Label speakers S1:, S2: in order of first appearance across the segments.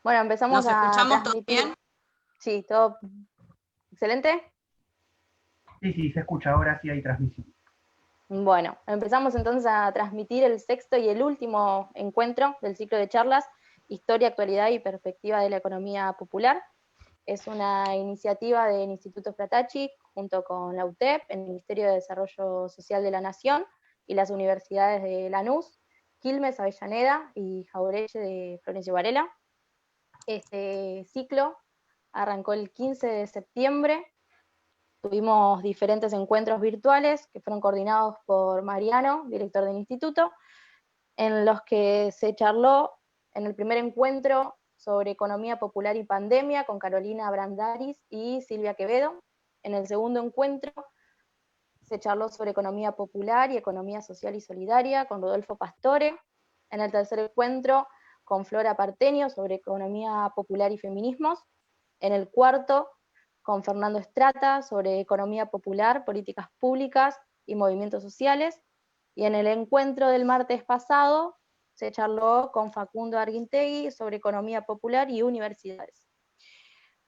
S1: Bueno, empezamos
S2: ¿Nos
S1: a
S2: escuchamos todo
S1: transmitir.
S2: bien?
S1: Sí, todo excelente.
S3: Sí, sí, se escucha, ahora sí hay transmisión.
S1: Bueno, empezamos entonces a transmitir el sexto y el último encuentro del ciclo de charlas, Historia, Actualidad y Perspectiva de la Economía Popular. Es una iniciativa del Instituto Fratacci, junto con la UTEP, el Ministerio de Desarrollo Social de la Nación y las universidades de Lanús, Quilmes, Avellaneda y Jaureche de Florencio Varela. Este ciclo arrancó el 15 de septiembre. Tuvimos diferentes encuentros virtuales que fueron coordinados por Mariano, director del instituto, en los que se charló en el primer encuentro sobre economía popular y pandemia con Carolina Brandaris y Silvia Quevedo. En el segundo encuentro se charló sobre economía popular y economía social y solidaria con Rodolfo Pastore. En el tercer encuentro con Flora Partenio sobre economía popular y feminismos. En el cuarto con Fernando Estrata sobre economía popular, políticas públicas y movimientos sociales. Y en el encuentro del martes pasado se charló con Facundo Arguintegui sobre economía popular y universidades.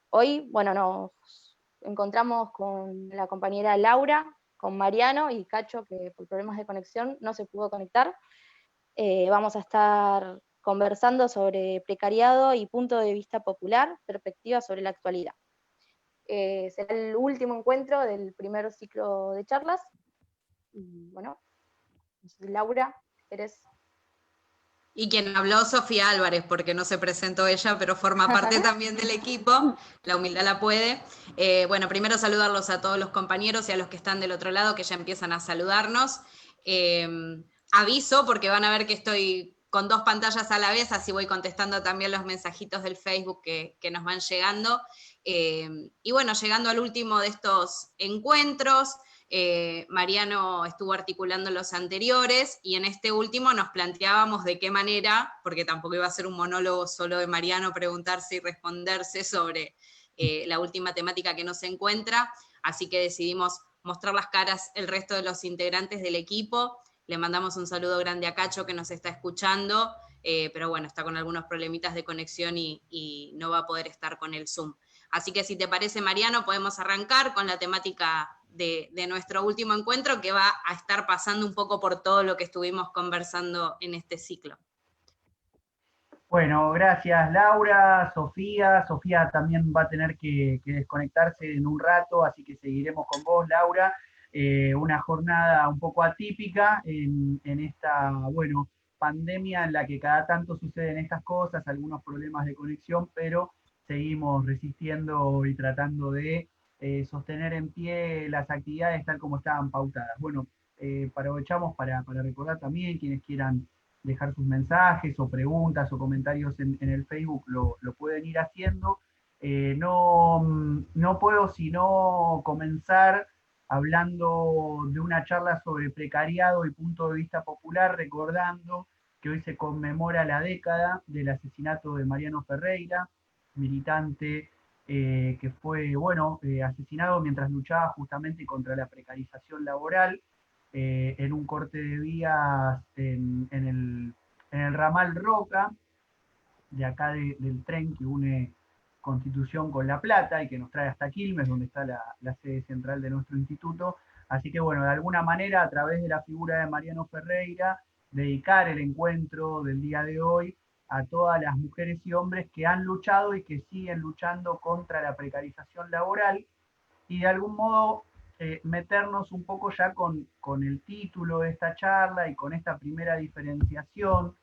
S1: Hoy, bueno, nos encontramos con la compañera Laura, con Mariano y Cacho, que por problemas de conexión no se pudo conectar. Vamos a estar conversando sobre precariado y punto de vista popular, perspectivas sobre la actualidad. Será el último encuentro del primer ciclo de charlas. Y bueno, Laura, ¿eres?
S2: Y quien habló, Sofía Álvarez, porque no se presentó ella, pero forma parte también del equipo, la humildad la puede. Bueno, primero saludarlos a todos los compañeros y a los que están del otro lado, que ya empiezan a saludarnos. Aviso, porque van a ver que estoy con dos pantallas a la vez, así voy contestando también los mensajitos del Facebook que nos van llegando. Y bueno, llegando al último de estos encuentros, Mariano estuvo articulando los anteriores y en este último nos planteábamos de qué manera, porque tampoco iba a ser un monólogo solo de Mariano preguntarse y responderse sobre la última temática que nos encuentra, así que decidimos mostrar las caras el resto de los integrantes del equipo. Le mandamos un saludo grande a Cacho que nos está escuchando, pero bueno, está con algunos problemitas de conexión y no va a poder estar con el Zoom. Así que si te parece, Mariano, podemos arrancar con la temática de nuestro último encuentro, que va a estar pasando un poco por todo lo que estuvimos conversando en este ciclo.
S3: Bueno, gracias Laura, Sofía. Sofía también va a tener que desconectarse en un rato, así que seguiremos con vos, Laura. Una jornada un poco atípica en esta, bueno, pandemia en la que cada tanto suceden estas cosas, algunos problemas de conexión, pero seguimos resistiendo y tratando de sostener en pie las actividades tal como estaban pautadas. Bueno, aprovechamos para recordar también quienes quieran dejar sus mensajes o preguntas o comentarios en el Facebook, lo pueden ir haciendo. No puedo sino comenzar hablando de una charla sobre precariado y punto de vista popular, recordando que hoy se conmemora la década del asesinato de Mariano Ferreira, militante que fue, bueno, asesinado mientras luchaba justamente contra la precarización laboral en un corte de vías en el ramal Roca, de acá del tren que une Constitución con La Plata y que nos trae hasta Quilmes, donde está la sede central de nuestro instituto. Así que bueno, de alguna manera, a través de la figura de Mariano Ferreira, dedicar el encuentro del día de hoy a todas las mujeres y hombres que han luchado y que siguen luchando contra la precarización laboral y de algún modo meternos un poco ya con el título de esta charla y con esta primera diferenciación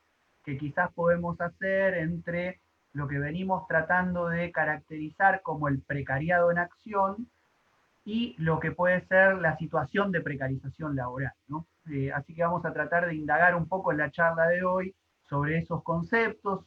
S3: que quizás podemos hacer entre lo que venimos tratando de caracterizar como el precariado en acción y lo que puede ser la situación de precarización laboral, ¿no? Así que vamos a tratar de indagar un poco en la charla de hoy sobre esos conceptos,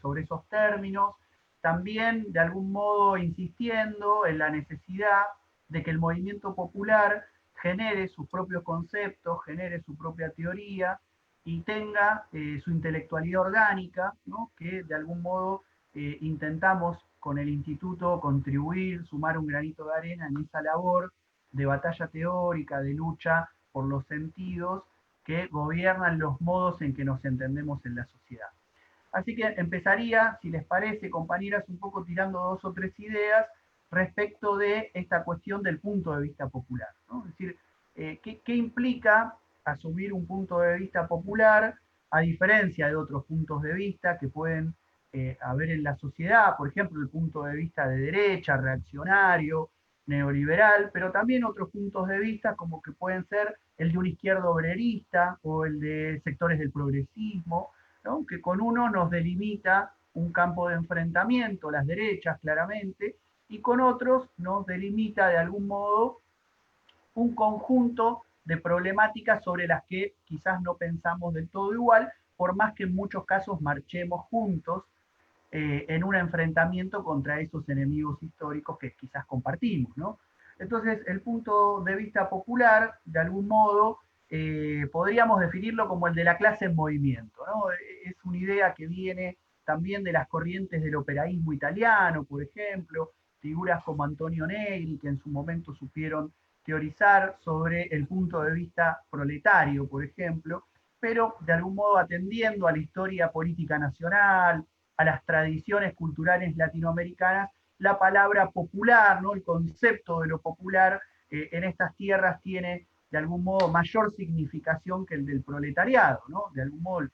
S3: sobre esos términos, también de algún modo insistiendo en la necesidad de que el movimiento popular genere sus propios conceptos, genere su propia teoría y tenga su intelectualidad orgánica, ¿no? Que de algún modo intentamos con el instituto contribuir, sumar un granito de arena en esa labor de batalla teórica, de lucha por los sentidos que gobiernan los modos en que nos entendemos en la sociedad. Así que empezaría, si les parece, compañeras, un poco tirando 2 o 3 ideas respecto de esta cuestión del punto de vista popular, ¿no? Es decir, ¿qué implica asumir un punto de vista popular a diferencia de otros puntos de vista que pueden haber en la sociedad? Por ejemplo, el punto de vista de derecha, reaccionario, neoliberal, pero también otros puntos de vista como que pueden ser el de un izquierdo obrerista o el de sectores del progresismo, ¿no? Que con uno nos delimita un campo de enfrentamiento, las derechas claramente, y con otros nos delimita de algún modo un conjunto de problemáticas sobre las que quizás no pensamos del todo igual, por más que en muchos casos marchemos juntos en un enfrentamiento contra esos enemigos históricos que quizás compartimos, ¿no? Entonces, el punto de vista popular, de algún modo, podríamos definirlo como el de la clase en movimiento, ¿no? Es una idea que viene también de las corrientes del operaísmo italiano, por ejemplo, figuras como Antonio Negri, que en su momento supieron teorizar sobre el punto de vista proletario, por ejemplo, pero de algún modo atendiendo a la historia política nacional, a las tradiciones culturales latinoamericanas, la palabra popular, ¿no? El concepto de lo popular en estas tierras tiene de algún modo mayor significación que el del proletariado, ¿no? De algún modo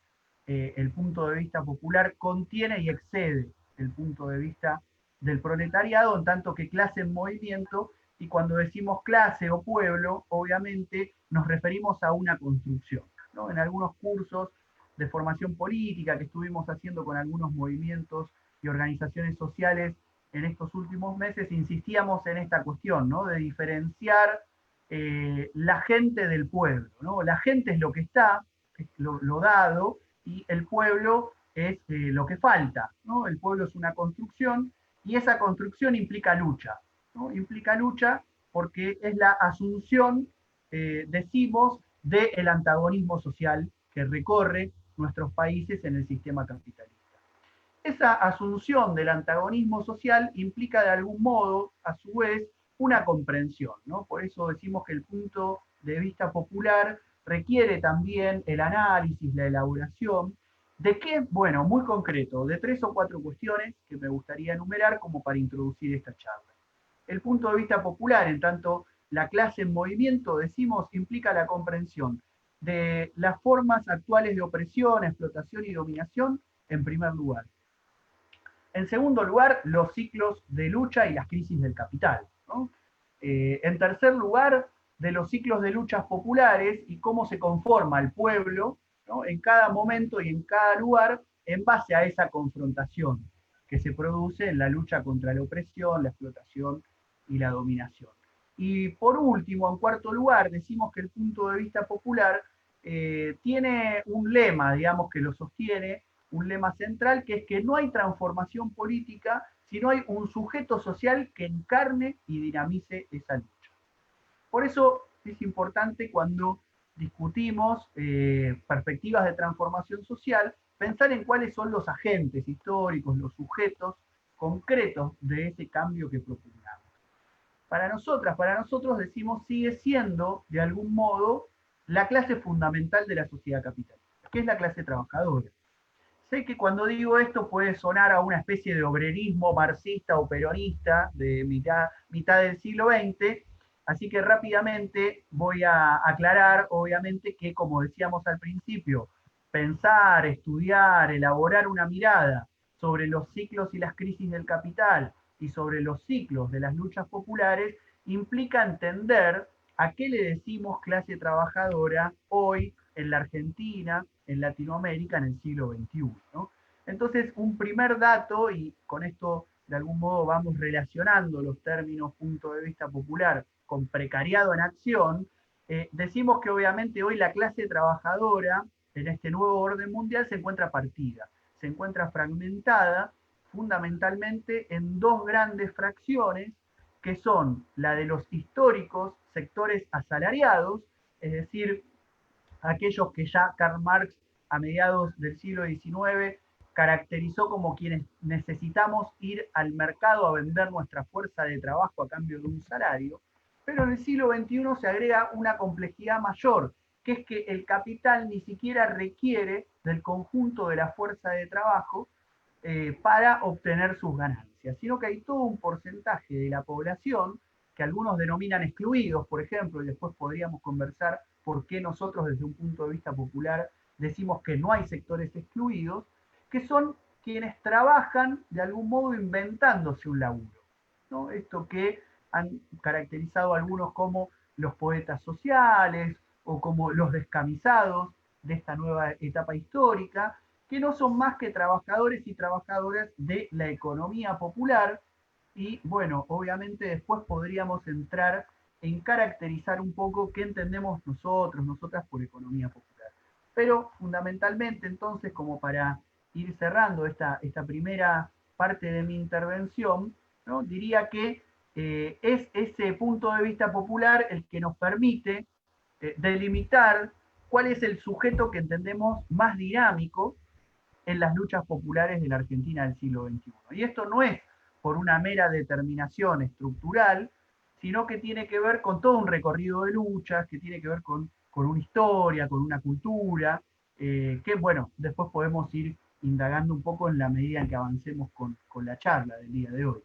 S3: el punto de vista popular contiene y excede el punto de vista del proletariado, en tanto que clase en movimiento, y cuando decimos clase o pueblo, obviamente nos referimos a una construcción, ¿no? En algunos cursos de formación política que estuvimos haciendo con algunos movimientos y organizaciones sociales en estos últimos meses, insistíamos en esta cuestión, ¿no? De diferenciar la gente del pueblo, ¿no? La gente es lo que está, es lo dado, y el pueblo es lo que falta, ¿no? El pueblo es una construcción, y esa construcción implica lucha, ¿no? Implica lucha porque es la asunción, decimos, del antagonismo social que recorre nuestros países en el sistema capitalista. Esa asunción del antagonismo social implica de algún modo, a su vez, una comprensión, ¿no? Por eso decimos que el punto de vista popular requiere también el análisis, la elaboración, ¿de qué? Bueno, muy concreto, de 3 o 4 cuestiones que me gustaría enumerar como para introducir esta charla. El punto de vista popular, en tanto la clase en movimiento, decimos, implica la comprensión de las formas actuales de opresión, explotación y dominación, en primer lugar. En segundo lugar, los ciclos de lucha y las crisis del capital, ¿no? En tercer lugar, de los ciclos de luchas populares y cómo se conforma el pueblo, ¿no? En cada momento y en cada lugar en base a esa confrontación que se produce en la lucha contra la opresión, la explotación y la dominación. Y por último, en cuarto lugar, decimos que el punto de vista popular tiene un lema, digamos, que lo sostiene, un lema central, que es que no hay transformación política si no hay un sujeto social que encarne y dinamice esa lucha. Por eso es importante cuando discutimos perspectivas de transformación social, pensar en cuáles son los agentes históricos, los sujetos concretos de ese cambio que propugnamos. Para nosotras, para nosotros decimos, sigue siendo, de algún modo, la clase fundamental de la sociedad capitalista, que es la clase trabajadora. Sé que cuando digo esto puede sonar a una especie de obrerismo marxista o peronista de mitad del siglo XX, así que rápidamente voy a aclarar, obviamente, que como decíamos al principio, pensar, estudiar, elaborar una mirada sobre los ciclos y las crisis del capital y sobre los ciclos de las luchas populares implica entender a qué le decimos clase trabajadora hoy en la Argentina, en Latinoamérica, en el siglo XXI, ¿no? Entonces, un primer dato, y con esto de algún modo vamos relacionando los términos punto de vista popular con precariado en acción, decimos que obviamente hoy la clase trabajadora en este nuevo orden mundial se encuentra partida, se encuentra fragmentada fundamentalmente en dos grandes fracciones, que son la de los históricos sectores asalariados, es decir, aquellos que ya Karl Marx a mediados del siglo XIX caracterizó como quienes necesitamos ir al mercado a vender nuestra fuerza de trabajo a cambio de un salario, pero en el siglo XXI se agrega una complejidad mayor, que es que el capital ni siquiera requiere del conjunto de la fuerza de trabajo para obtener sus ganancias, sino que hay todo un porcentaje de la población que algunos denominan excluidos, por ejemplo, y después podríamos conversar por qué nosotros desde un punto de vista popular decimos que no hay sectores excluidos, que son quienes trabajan de algún modo inventándose un laburo, ¿no? Esto que han caracterizado a algunos como los poetas sociales o como los descamisados de esta nueva etapa histórica, que no son más que trabajadores y trabajadoras de la economía popular. Y bueno, obviamente después podríamos entrar en caracterizar un poco qué entendemos nosotros, nosotras por economía popular. Pero fundamentalmente entonces, como para ir cerrando esta primera parte de mi intervención, ¿no? Diría que es ese punto de vista popular el que nos permite delimitar cuál es el sujeto que entendemos más dinámico en las luchas populares de la Argentina del siglo XXI. Y esto no es por una mera determinación estructural, sino que tiene que ver con todo un recorrido de luchas, que tiene que ver con una historia, con una cultura, que bueno, después podemos ir indagando un poco en la medida en que avancemos con la charla del día de hoy.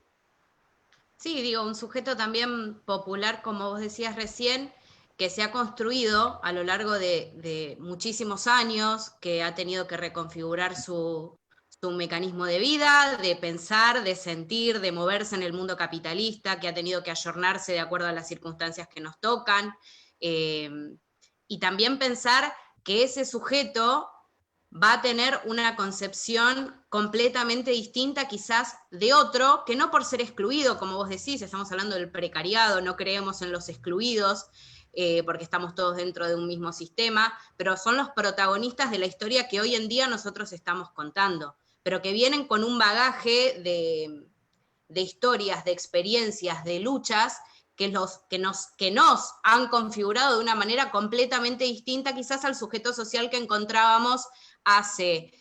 S2: Sí, digo, un sujeto también popular, como vos decías recién, que se ha construido a lo largo de muchísimos años, que ha tenido que reconfigurar su mecanismo de vida, de pensar, de sentir, de moverse en el mundo capitalista, que ha tenido que ayornarse de acuerdo a las circunstancias que nos tocan, y también pensar que ese sujeto va a tener una concepción completamente distinta quizás de otro, que no por ser excluido, como vos decís, estamos hablando del precariado, no creemos en los excluidos, porque estamos todos dentro de un mismo sistema, pero son los protagonistas de la historia que hoy en día nosotros estamos contando, pero que vienen con un bagaje de historias, de experiencias, de luchas, que nos han configurado de una manera completamente distinta quizás al sujeto social que encontrábamos hace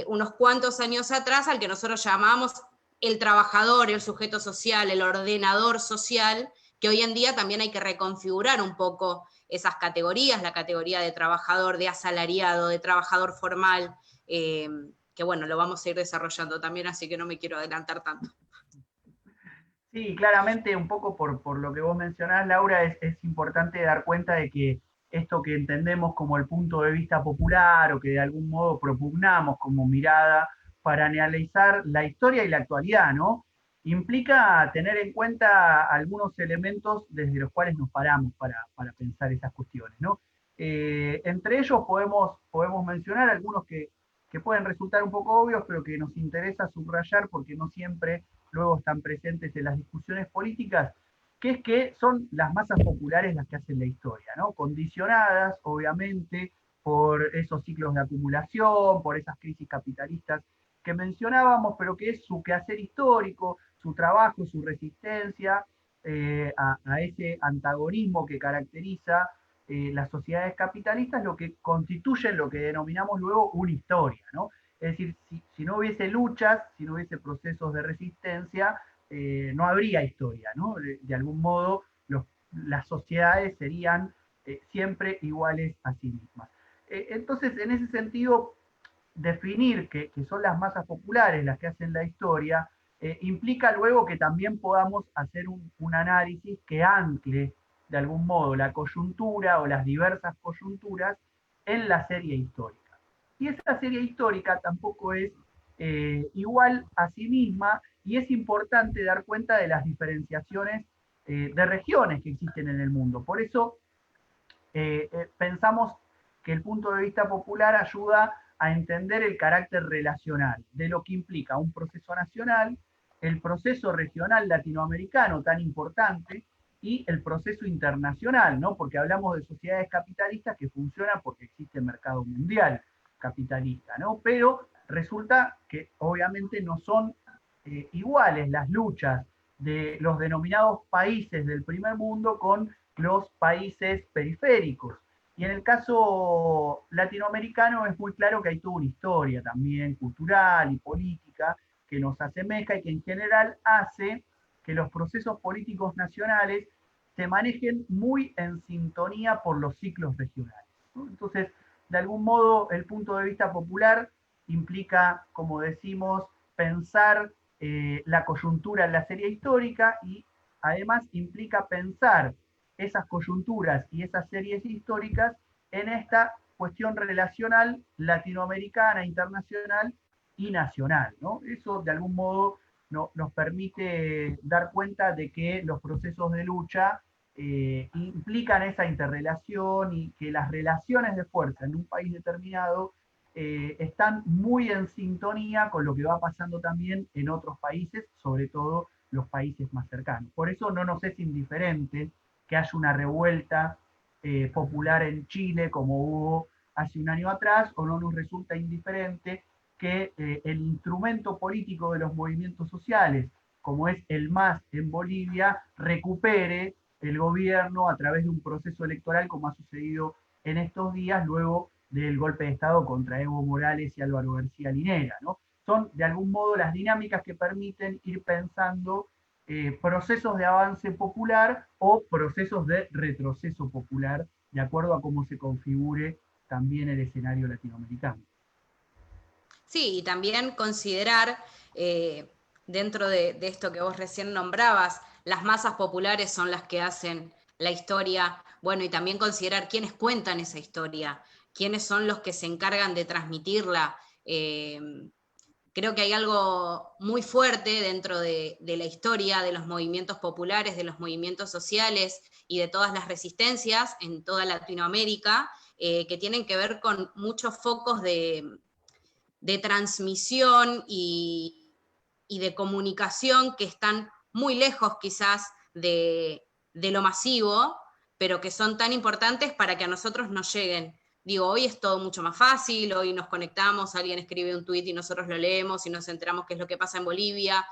S2: unos cuantos años atrás, al que nosotros llamábamos el trabajador, el sujeto social, el ordenador social, que hoy en día también hay que reconfigurar un poco esas categorías, la categoría de trabajador, de asalariado, de trabajador formal, que bueno, lo vamos a ir desarrollando también, así que no me quiero adelantar tanto.
S3: Sí, claramente un poco por lo que vos mencionás, Laura, es importante dar cuenta de que esto que entendemos como el punto de vista popular o que de algún modo propugnamos como mirada para analizar la historia y la actualidad, ¿no? Implica tener en cuenta algunos elementos desde los cuales nos paramos para pensar esas cuestiones, ¿no? Entre ellos podemos mencionar algunos que pueden resultar un poco obvios, pero que nos interesa subrayar porque no siempre luego están presentes en las discusiones políticas, que es que son las masas populares las que hacen la historia, ¿no? Condicionadas, obviamente, por esos ciclos de acumulación, por esas crisis capitalistas que mencionábamos, pero que es su quehacer histórico, su trabajo, su resistencia a ese antagonismo que caracteriza las sociedades capitalistas, lo que constituye lo que denominamos luego una historia, ¿no? Es decir, si no hubiese luchas, si no hubiese procesos de resistencia, no habría historia, ¿no? De algún modo, las sociedades serían siempre iguales a sí mismas. Entonces, en ese sentido, definir que son las masas populares las que hacen la historia, implica luego que también podamos hacer un análisis que ancle de algún modo la coyuntura o las diversas coyunturas en la serie histórica. Y esa serie histórica tampoco es igual a sí misma y es importante dar cuenta de las diferenciaciones de regiones que existen en el mundo. Por eso pensamos que el punto de vista popular ayuda a entender el carácter relacional de lo que implica un proceso nacional, el proceso regional latinoamericano tan importante y el proceso internacional, ¿no? Porque hablamos de sociedades capitalistas que funcionan porque existe el mercado mundial capitalista, ¿no? Pero resulta que obviamente no son iguales las luchas de los denominados países del primer mundo con los países periféricos. Y en el caso latinoamericano es muy claro que hay toda una historia también cultural y política que nos asemeja y que en general hace que los procesos políticos nacionales se manejen muy en sintonía por los ciclos regionales. ¿no? Entonces, de algún modo, el punto de vista popular implica, como decimos, pensar la coyuntura en la serie histórica y además implica pensar esas coyunturas y esas series históricas en esta cuestión relacional latinoamericana, internacional y nacional, ¿no? Eso de algún modo nos permite dar cuenta de que los procesos de lucha implican esa interrelación y que las relaciones de fuerza en un país determinado están muy en sintonía con lo que va pasando también en otros países, sobre todo los países más cercanos. Por eso no nos es indiferente que haya una revuelta popular en Chile como hubo hace un año atrás, o no nos resulta indiferente que el instrumento político de los movimientos sociales, como es el MAS en Bolivia, recupere el gobierno a través de un proceso electoral como ha sucedido en estos días luego del golpe de Estado contra Evo Morales y Álvaro García Linera, ¿no? Son de algún modo las dinámicas que permiten ir pensando procesos de avance popular o procesos de retroceso popular, de acuerdo a cómo se configure también el escenario latinoamericano.
S2: Sí, y también considerar, dentro de esto que vos recién nombrabas, las masas populares son las que hacen la historia, bueno, y también considerar quiénes cuentan esa historia, quiénes son los que se encargan de transmitirla. Creo que hay algo muy fuerte dentro de la historia de los movimientos populares, de los movimientos sociales y de todas las resistencias en toda Latinoamérica, que tienen que ver con muchos focos de transmisión y de comunicación que están muy lejos quizás de lo masivo, pero que son tan importantes para que a nosotros nos lleguen. Digo, hoy es todo mucho más fácil, hoy nos conectamos, alguien escribe un tuit y nosotros lo leemos y nos enteramos qué es lo que pasa en Bolivia.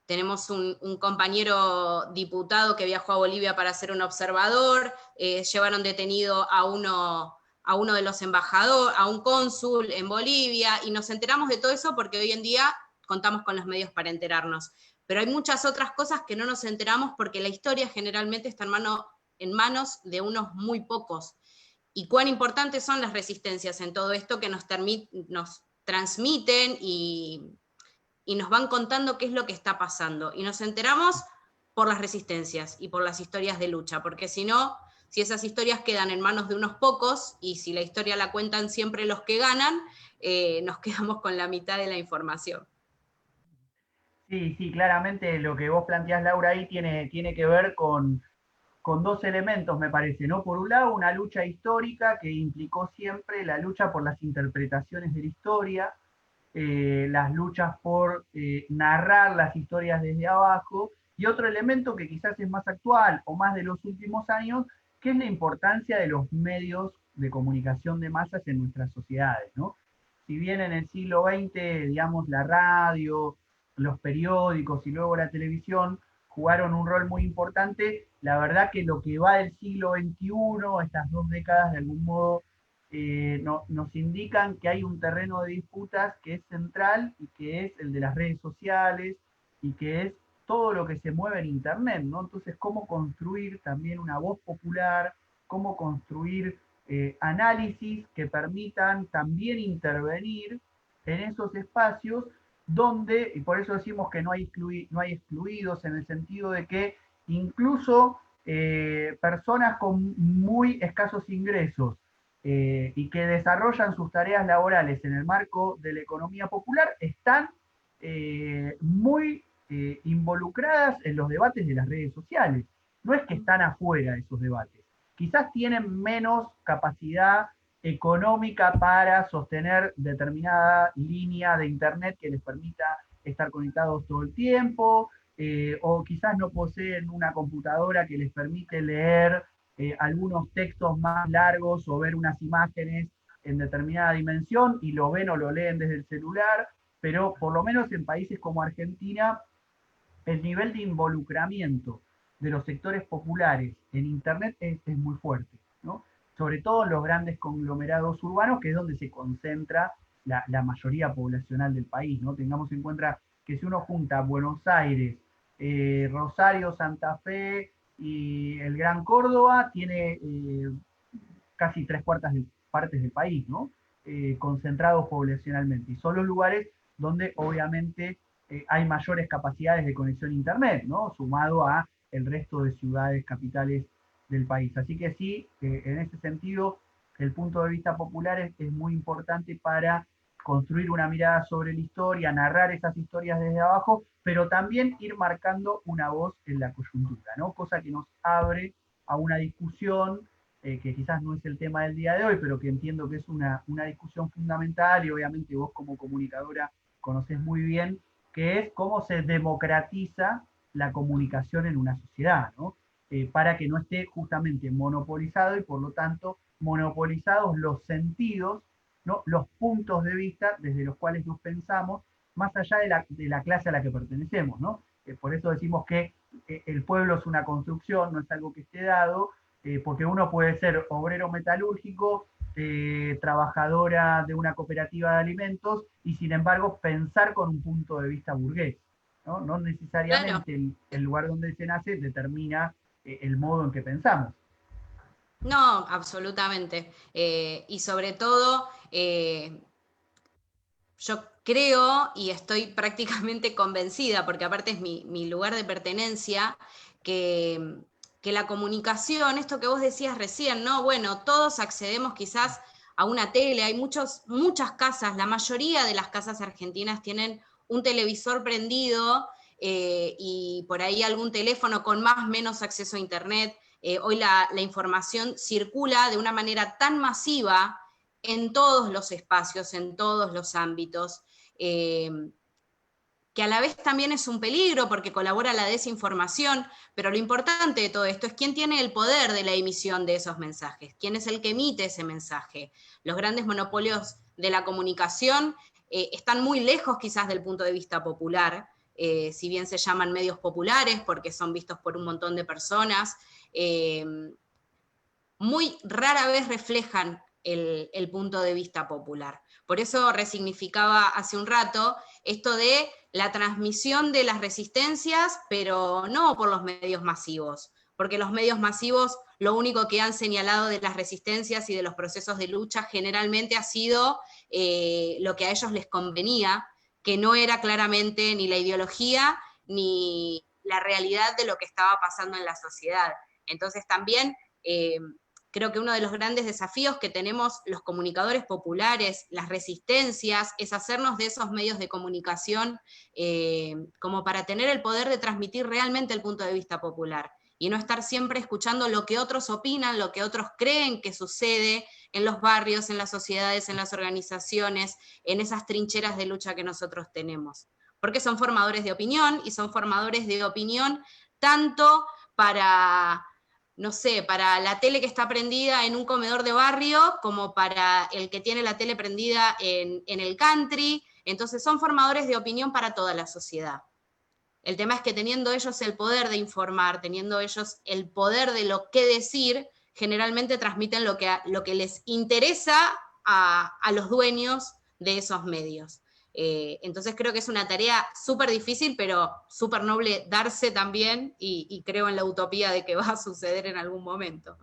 S2: Tenemos un compañero diputado que viajó a Bolivia para ser un observador, llevaron detenido a uno de los embajadores, a un cónsul en Bolivia, y nos enteramos de todo eso porque hoy en día contamos con los medios para enterarnos. Pero hay muchas otras cosas que no nos enteramos porque la historia generalmente está en manos de unos muy pocos. Y cuán importantes son las resistencias en todo esto que nos transmiten y nos van contando qué es lo que está pasando. Y nos enteramos por las resistencias y por las historias de lucha, porque si no, si esas historias quedan en manos de unos pocos, y si la historia la cuentan siempre los que ganan, nos quedamos con la mitad de la información.
S3: Sí, sí, claramente lo que vos planteás, Laura, ahí tiene que ver con dos elementos, me parece, ¿no? Por un lado, una lucha histórica que implicó siempre la lucha por las interpretaciones de la historia, las luchas por narrar las historias desde abajo, y otro elemento que quizás es más actual o más de los últimos años, que es la importancia de los medios de comunicación de masas en nuestras sociedades, ¿no? Si bien en el siglo XX, digamos, la radio, los periódicos y luego la televisión jugaron un rol muy importante, la verdad que lo que va del siglo XXI, estas 2 décadas de algún modo, nos indican que hay un terreno de disputas que es central y que es el de las redes sociales y que es todo lo que se mueve en Internet, ¿no? Entonces, cómo construir también una voz popular, cómo construir análisis que permitan también intervenir en esos espacios donde, y por eso decimos que no hay excluidos, en el sentido de que incluso personas con muy escasos ingresos y que desarrollan sus tareas laborales en el marco de la economía popular están muy involucradas en los debates de las redes sociales. No es que están afuera de esos debates. Quizás tienen menos capacidad económica para sostener determinada línea de internet que les permita estar conectados todo el tiempo, o quizás no poseen una computadora que les permite leer algunos textos más largos o ver unas imágenes en determinada dimensión y lo ven o lo leen desde el celular, pero por lo menos en países como Argentina, el nivel de involucramiento de los sectores populares en Internet es muy fuerte, ¿no? Sobre todo en los grandes conglomerados urbanos, que es donde se concentra la mayoría poblacional del país, ¿no? Tengamos en cuenta que si uno junta Buenos Aires, Rosario, Santa Fe y el Gran Córdoba, tiene casi 3/4 partes del país, ¿no? Concentrados poblacionalmente. Y son los lugares donde obviamente hay mayores capacidades de conexión a Internet, ¿no? Sumado a el resto de ciudades capitales del país. Así que sí, en ese sentido, el punto de vista popular es muy importante para construir una mirada sobre la historia, narrar esas historias desde abajo, pero también ir marcando una voz en la coyuntura, ¿no? Cosa que nos abre a una discusión que quizás no es el tema del día de hoy, pero que entiendo que es una discusión fundamental y obviamente vos como comunicadora conocés muy bien, que es cómo se democratiza la comunicación en una sociedad, ¿no? Para que no esté justamente monopolizado y por lo tanto monopolizados los sentidos, ¿no? Los puntos de vista desde los cuales nos pensamos, más allá de la clase a la que pertenecemos, ¿no? Por eso decimos que el pueblo es una construcción, no es algo que esté dado, porque uno puede ser obrero metalúrgico, trabajadora de una cooperativa de alimentos y sin embargo pensar con un punto de vista burgués. No, no
S2: Claro.
S3: necesariamente el lugar donde se nace determina el modo en que pensamos.
S2: No, absolutamente. Y sobre todo, yo creo y estoy prácticamente convencida, porque aparte es mi lugar de pertenencia, que la comunicación, esto que vos decías recién, ¿no? Bueno, todos accedemos quizás a una tele, hay muchas casas, la mayoría de las casas argentinas tienen un televisor prendido y por ahí algún teléfono con más o menos acceso a internet. Hoy la información circula de una manera tan masiva en todos los espacios, en todos los ámbitos, que a la vez también es un peligro porque colabora a la desinformación, pero lo importante de todo esto es quién tiene el poder de la emisión de esos mensajes, quién es el que emite ese mensaje. Los grandes monopolios de la comunicación están muy lejos quizás del punto de vista popular, si bien se llaman medios populares porque son vistos por un montón de personas, muy rara vez reflejan el punto de vista popular. Por eso resignificaba hace un rato esto de la transmisión de las resistencias, pero no por los medios masivos, porque los medios masivos lo único que han señalado de las resistencias y de los procesos de lucha generalmente ha sido lo que a ellos les convenía, que no era claramente ni la ideología ni la realidad de lo que estaba pasando en la sociedad. Entonces también creo que uno de los grandes desafíos que tenemos los comunicadores populares, las resistencias, es hacernos de esos medios de comunicación como para tener el poder de transmitir realmente el punto de vista popular y no estar siempre escuchando lo que otros opinan, lo que otros creen que sucede en los barrios, en las sociedades, en las organizaciones, en esas trincheras de lucha que nosotros tenemos. Porque son formadores de opinión y son formadores de opinión tanto para, no sé, para la tele que está prendida en un comedor de barrio, como para el que tiene la tele prendida en el country. Entonces son formadores de opinión para toda la sociedad. El tema es que teniendo ellos el poder de informar, teniendo ellos el poder de lo que decir, generalmente transmiten lo que les interesa a los dueños de esos medios. Entonces creo que es una tarea súper difícil, pero súper noble darse también, y creo en la utopía de que va a suceder en algún momento.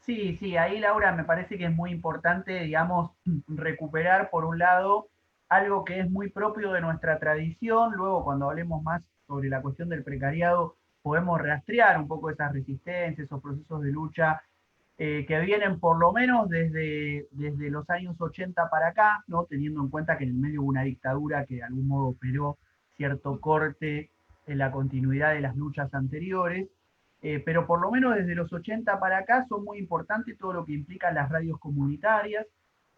S3: Sí, sí, ahí Laura me parece que es muy importante, digamos, recuperar por un lado algo que es muy propio de nuestra tradición, luego cuando hablemos más sobre la cuestión del precariado podemos rastrear un poco esas resistencias, esos procesos de lucha que vienen por lo menos desde los años 80 para acá, ¿no? Teniendo en cuenta que en el medio hubo una dictadura que de algún modo operó cierto corte en la continuidad de las luchas anteriores. Pero por lo menos desde los 80 para acá son muy importantes todo lo que implican las radios comunitarias,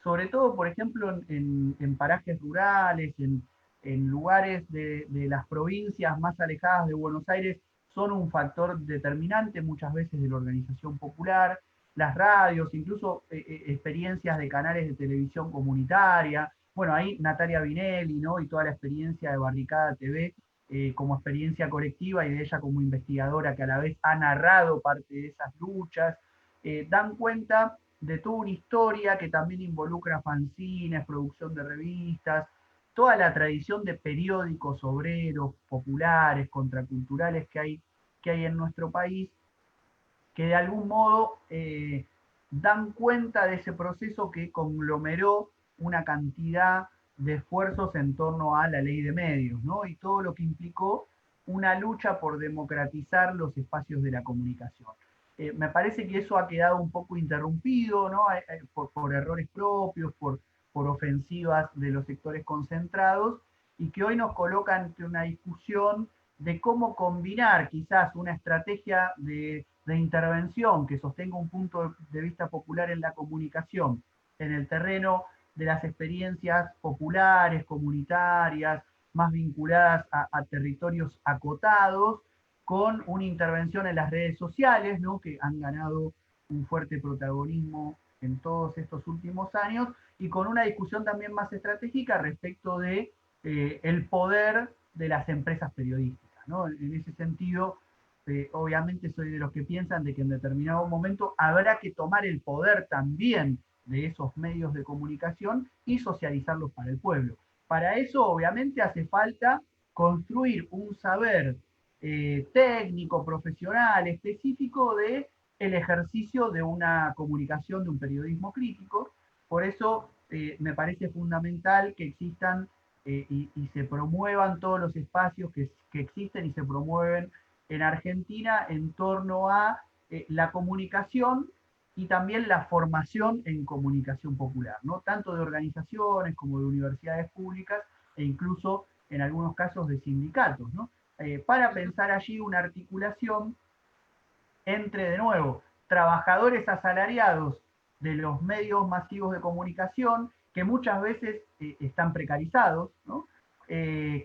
S3: sobre todo, por ejemplo, en parajes rurales, en lugares de las provincias más alejadas de Buenos Aires, son un factor determinante muchas veces de la organización popular. Las radios, incluso experiencias de canales de televisión comunitaria. Bueno, ahí Natalia Vinelli, ¿no? Y toda la experiencia de Barricada TV como experiencia colectiva y de ella como investigadora que a la vez ha narrado parte de esas luchas, dan cuenta de toda una historia que también involucra fanzines, producción de revistas, toda la tradición de periódicos obreros, populares, contraculturales que hay en nuestro país, que de algún modo dan cuenta de ese proceso que conglomeró una cantidad de esfuerzos en torno a la ley de medios, ¿no? Y todo lo que implicó una lucha por democratizar los espacios de la comunicación. Me parece que eso ha quedado un poco interrumpido, ¿no? Por errores propios, por ofensivas de los sectores concentrados, y que hoy nos coloca ante una discusión de cómo combinar quizás una estrategia de intervención que sostenga un punto de vista popular en la comunicación, en el terreno de las experiencias populares, comunitarias, más vinculadas a territorios acotados, con una intervención en las redes sociales, ¿no? Que han ganado un fuerte protagonismo en todos estos últimos años, y con una discusión también más estratégica respecto de el poder de las empresas periodísticas, ¿no? En ese sentido, obviamente soy de los que piensan de que en determinado momento habrá que tomar el poder también de esos medios de comunicación y socializarlos para el pueblo. Para eso, obviamente, hace falta construir un saber técnico, profesional, específico de el ejercicio de una comunicación, de un periodismo crítico. Por eso me parece fundamental que existan y se promuevan todos los espacios que existen y se promueven en Argentina en torno a la comunicación y también la formación en comunicación popular, ¿no? Tanto de organizaciones como de universidades públicas e incluso en algunos casos de sindicatos, ¿no? Para pensar allí una articulación entre, de nuevo, trabajadores asalariados de los medios masivos de comunicación, que muchas veces están precarizados, ¿no?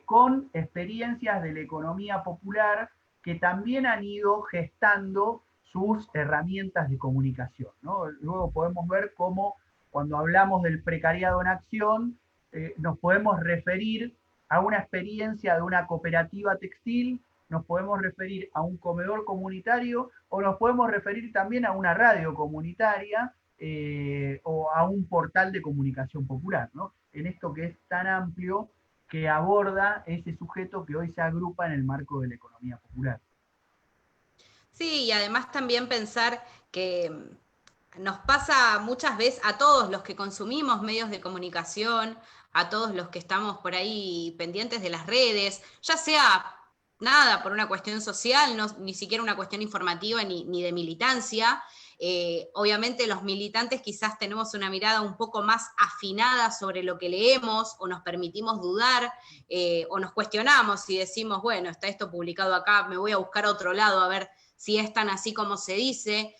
S3: Con experiencias de la economía popular que también han ido gestando sus herramientas de comunicación, ¿no? Luego podemos ver cómo cuando hablamos del precariado en acción, nos podemos referir a una experiencia de una cooperativa textil, nos podemos referir a un comedor comunitario o nos podemos referir también a una radio comunitaria o a un portal de comunicación popular, ¿no? En esto que es tan amplio que aborda ese sujeto que hoy se agrupa en el marco de la economía popular.
S2: Sí, y además también pensar que nos pasa muchas veces a todos los que consumimos medios de comunicación, a todos los que estamos por ahí pendientes de las redes, ya sea nada por una cuestión social, no, ni siquiera una cuestión informativa ni de militancia. Obviamente los militantes quizás tenemos una mirada un poco más afinada sobre lo que leemos o nos permitimos dudar o nos cuestionamos y decimos, bueno, está esto publicado acá, me voy a buscar a otro lado a ver si es tan así como se dice.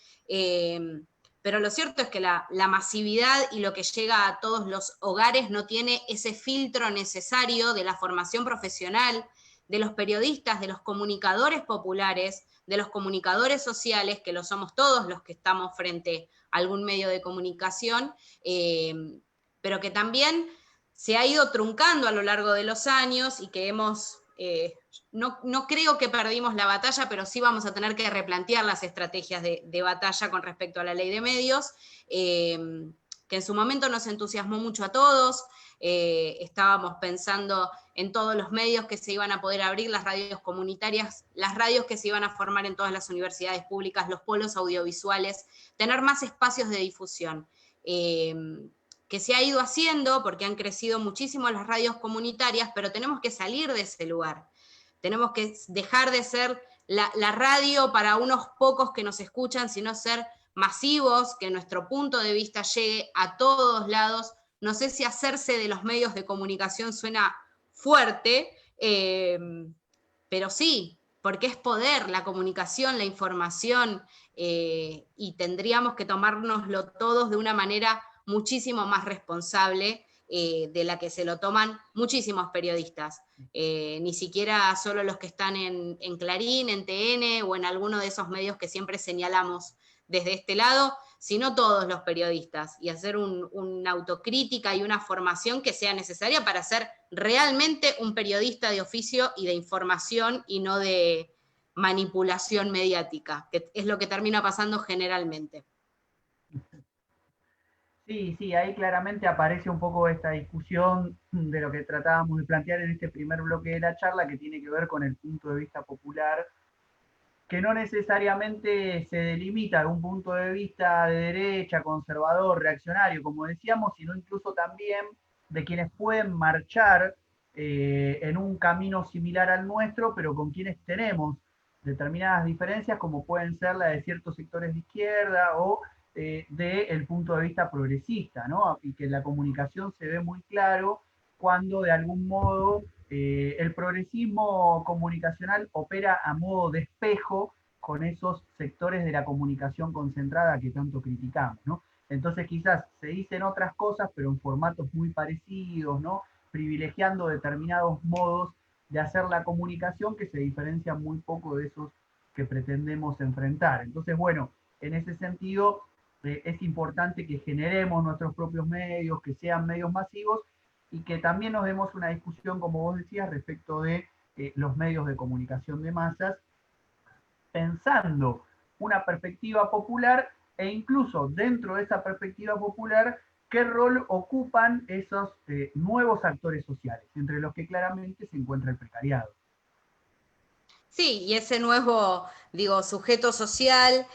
S2: Pero lo cierto es que la masividad y lo que llega a todos los hogares no tiene ese filtro necesario de la formación profesional, de los periodistas, de los comunicadores populares, de los comunicadores sociales, que lo somos todos los que estamos frente a algún medio de comunicación, pero que también se ha ido truncando a lo largo de los años y que hemos... no creo que perdimos la batalla, pero sí vamos a tener que replantear las estrategias de batalla con respecto a la ley de medios, que en su momento nos entusiasmó mucho a todos. Estábamos pensando en todos los medios que se iban a poder abrir, las radios comunitarias, las radios que se iban a formar en todas las universidades públicas, los polos audiovisuales, tener más espacios de difusión. Que se ha ido haciendo porque han crecido muchísimo las radios comunitarias, pero tenemos que salir de ese lugar. Tenemos que dejar de ser la radio para unos pocos que nos escuchan, sino ser masivos, que nuestro punto de vista llegue a todos lados. No sé si hacerse de los medios de comunicación suena fuerte, pero sí, porque es poder, la comunicación, la información, y tendríamos que tomárnoslo todos de una manera muchísimo más responsable de la que se lo toman muchísimos periodistas, ni siquiera solo los que están en Clarín, en TN o en alguno de esos medios que siempre señalamos desde este lado, sino todos los periodistas, y hacer una autocrítica y una formación que sea necesaria para ser realmente un periodista de oficio y de información y no de manipulación mediática, que es lo que termina pasando generalmente.
S3: Sí, ahí claramente aparece un poco esta discusión de lo que tratábamos de plantear en este primer bloque de la charla, que tiene que ver con el punto de vista popular que no necesariamente se delimita de un punto de vista de derecha, conservador, reaccionario, como decíamos, sino incluso también de quienes pueden marchar en un camino similar al nuestro, pero con quienes tenemos determinadas diferencias, como pueden ser la de ciertos sectores de izquierda o del punto de vista progresista, ¿no? Y que la comunicación se ve muy claro cuando de algún modo el progresismo comunicacional opera a modo de espejo con esos sectores de la comunicación concentrada que tanto criticamos, ¿no? Entonces quizás se dicen otras cosas, pero en formatos muy parecidos, ¿no? Privilegiando determinados modos de hacer la comunicación que se diferencian muy poco de esos que pretendemos enfrentar. Entonces, bueno, en ese sentido es importante que generemos nuestros propios medios, que sean medios masivos y que también nos demos una discusión, como vos decías, respecto de los medios de comunicación de masas, pensando una perspectiva popular e incluso dentro de esa perspectiva popular, qué rol ocupan esos nuevos actores sociales, entre los que claramente se encuentra el precariado.
S2: Sí, y ese nuevo, digo, sujeto social,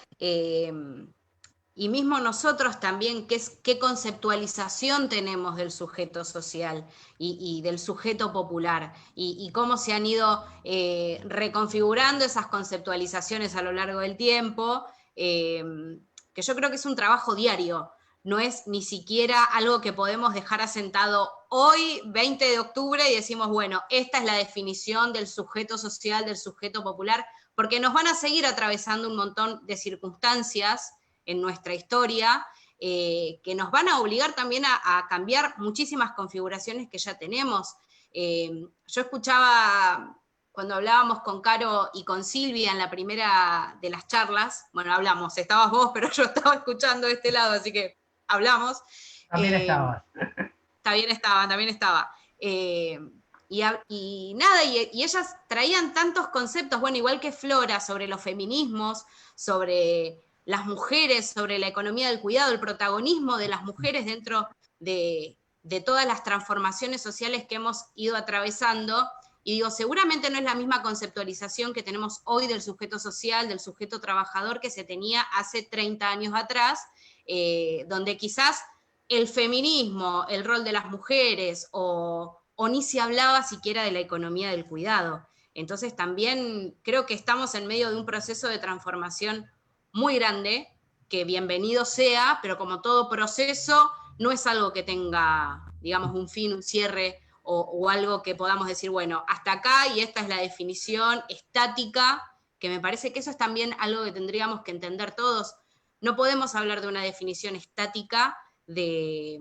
S2: y mismo nosotros también, qué conceptualización tenemos del sujeto social y del sujeto popular, y cómo se han ido reconfigurando esas conceptualizaciones a lo largo del tiempo, que yo creo que es un trabajo diario, no es ni siquiera algo que podemos dejar asentado hoy, 20 de octubre, y decimos, bueno, esta es la definición del sujeto social, del sujeto popular, porque nos van a seguir atravesando un montón de circunstancias en nuestra historia, que nos van a obligar también a cambiar muchísimas configuraciones que ya tenemos. Yo escuchaba cuando hablábamos con Caro y con Silvia en la primera de las charlas, bueno, hablamos, estabas vos, pero yo estaba escuchando de este lado, así que hablamos.
S3: También estabas.
S2: También estaba. Y nada, y ellas traían tantos conceptos, bueno, igual que Flora, sobre los feminismos, sobre las mujeres, sobre la economía del cuidado, el protagonismo de las mujeres dentro de todas las transformaciones sociales que hemos ido atravesando. Y digo, seguramente no es la misma conceptualización que tenemos hoy del sujeto social, del sujeto trabajador que se tenía hace 30 años atrás, donde quizás el feminismo, el rol de las mujeres, o ni se hablaba siquiera de la economía del cuidado. Entonces también creo que estamos en medio de un proceso de transformación muy grande, que bienvenido sea, pero como todo proceso, no es algo que tenga, digamos, un fin, un cierre, o algo que podamos decir, bueno, hasta acá y esta es la definición estática, que me parece que eso es también algo que tendríamos que entender todos. No podemos hablar de una definición estática de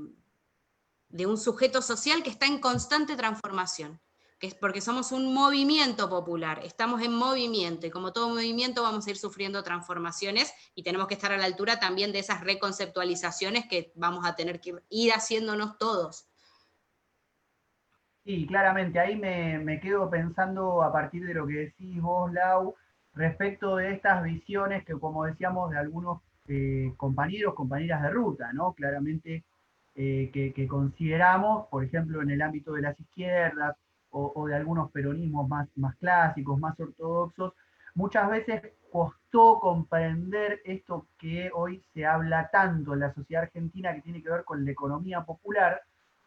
S2: un sujeto social que está en constante transformación, que es porque somos un movimiento popular, estamos en movimiento, y como todo movimiento vamos a ir sufriendo transformaciones, y tenemos que estar a la altura también de esas reconceptualizaciones que vamos a tener que ir haciéndonos todos.
S3: Sí, claramente, ahí me quedo pensando a partir de lo que decís vos, Lau, respecto de estas visiones que, como decíamos, de algunos compañeros, compañeras de ruta, ¿no? Claramente que consideramos, por ejemplo, en el ámbito de las izquierdas o de algunos peronismos más clásicos, más ortodoxos, muchas veces costó comprender esto que hoy se habla tanto en la sociedad argentina, que tiene que ver con la economía popular,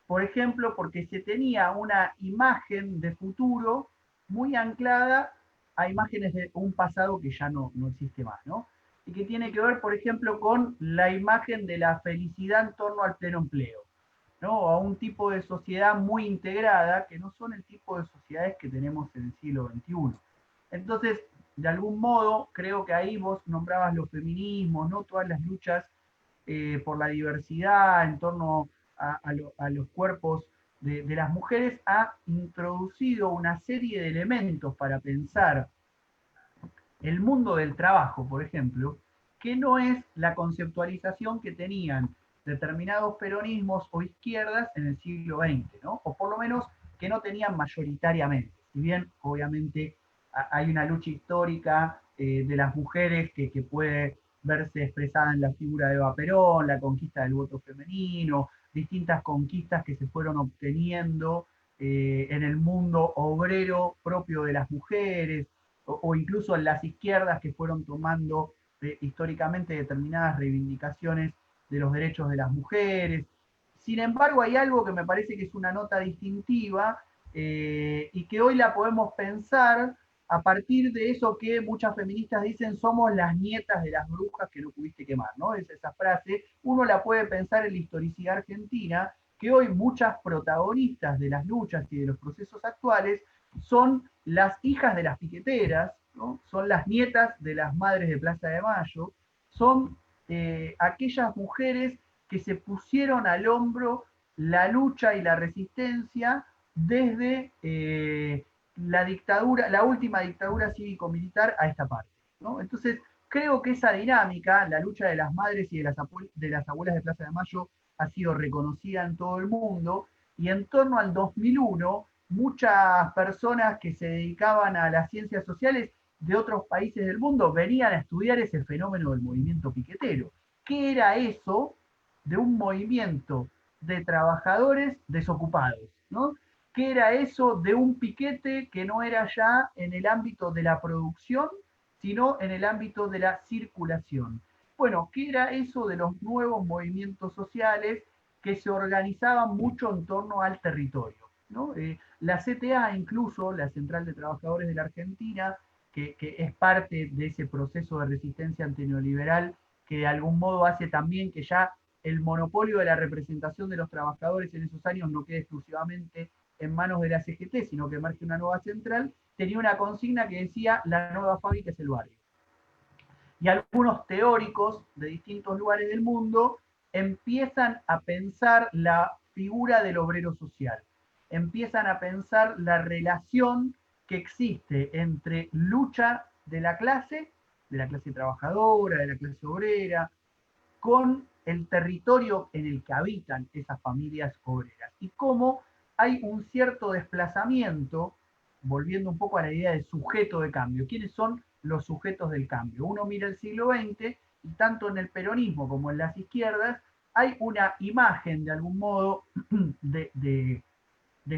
S3: por ejemplo, porque se tenía una imagen de futuro muy anclada a imágenes de un pasado que ya no existe más, ¿no? Y que tiene que ver, por ejemplo, con la imagen de la felicidad en torno al pleno empleo, ¿no? A un tipo de sociedad muy integrada, que no son el tipo de sociedades que tenemos en el siglo XXI. Entonces, de algún modo, creo que ahí vos nombrabas los feminismos, ¿no? Todas las luchas por la diversidad en torno a los cuerpos de las mujeres, ha introducido una serie de elementos para pensar el mundo del trabajo, por ejemplo, que no es la conceptualización que tenían determinados peronismos o izquierdas en el siglo XX, ¿no? O por lo menos que no tenían mayoritariamente. Si bien, obviamente, hay una lucha histórica de las mujeres que puede verse expresada en la figura de Eva Perón, la conquista del voto femenino, distintas conquistas que se fueron obteniendo en el mundo obrero propio de las mujeres, o incluso las izquierdas que fueron tomando históricamente determinadas reivindicaciones de los derechos de las mujeres. Sin embargo, hay algo que me parece que es una nota distintiva y que hoy la podemos pensar a partir de eso que muchas feministas dicen: somos las nietas de las brujas que no pudiste quemar, ¿no? Es esa frase, uno la puede pensar en la historicidad argentina, que hoy muchas protagonistas de las luchas y de los procesos actuales son las hijas de las piqueteras, ¿no? Son las nietas de las madres de Plaza de Mayo, son aquellas mujeres que se pusieron al hombro la lucha y la resistencia desde la dictadura, la última dictadura cívico-militar a esta parte, ¿no? Entonces, creo que esa dinámica, la lucha de las madres y de las abuelas de Plaza de Mayo, ha sido reconocida en todo el mundo, y en torno al 2001, muchas personas que se dedicaban a las ciencias sociales de otros países del mundo venían a estudiar ese fenómeno del movimiento piquetero. ¿Qué era eso de un movimiento de trabajadores desocupados, ¿no? ¿Qué era eso de un piquete que no era ya en el ámbito de la producción, sino en el ámbito de la circulación? Bueno, ¿qué era eso de los nuevos movimientos sociales que se organizaban mucho en torno al territorio, ¿no? La CTA, incluso, la Central de Trabajadores de la Argentina, que es parte de ese proceso de resistencia antineoliberal, que de algún modo hace también que ya el monopolio de la representación de los trabajadores en esos años no quede exclusivamente en manos de la CGT, sino que emerge una nueva central, tenía una consigna que decía: la nueva fábrica es el barrio. Y algunos teóricos de distintos lugares del mundo empiezan a pensar la figura del obrero social, empiezan a pensar la relación que existe entre lucha de la clase trabajadora, de la clase obrera, con el territorio en el que habitan esas familias obreras, y cómo hay un cierto desplazamiento, volviendo un poco a la idea de sujeto de cambio. ¿Quiénes son los sujetos del cambio? Uno mira el siglo XX y tanto en el peronismo como en las izquierdas hay una imagen, de algún modo, de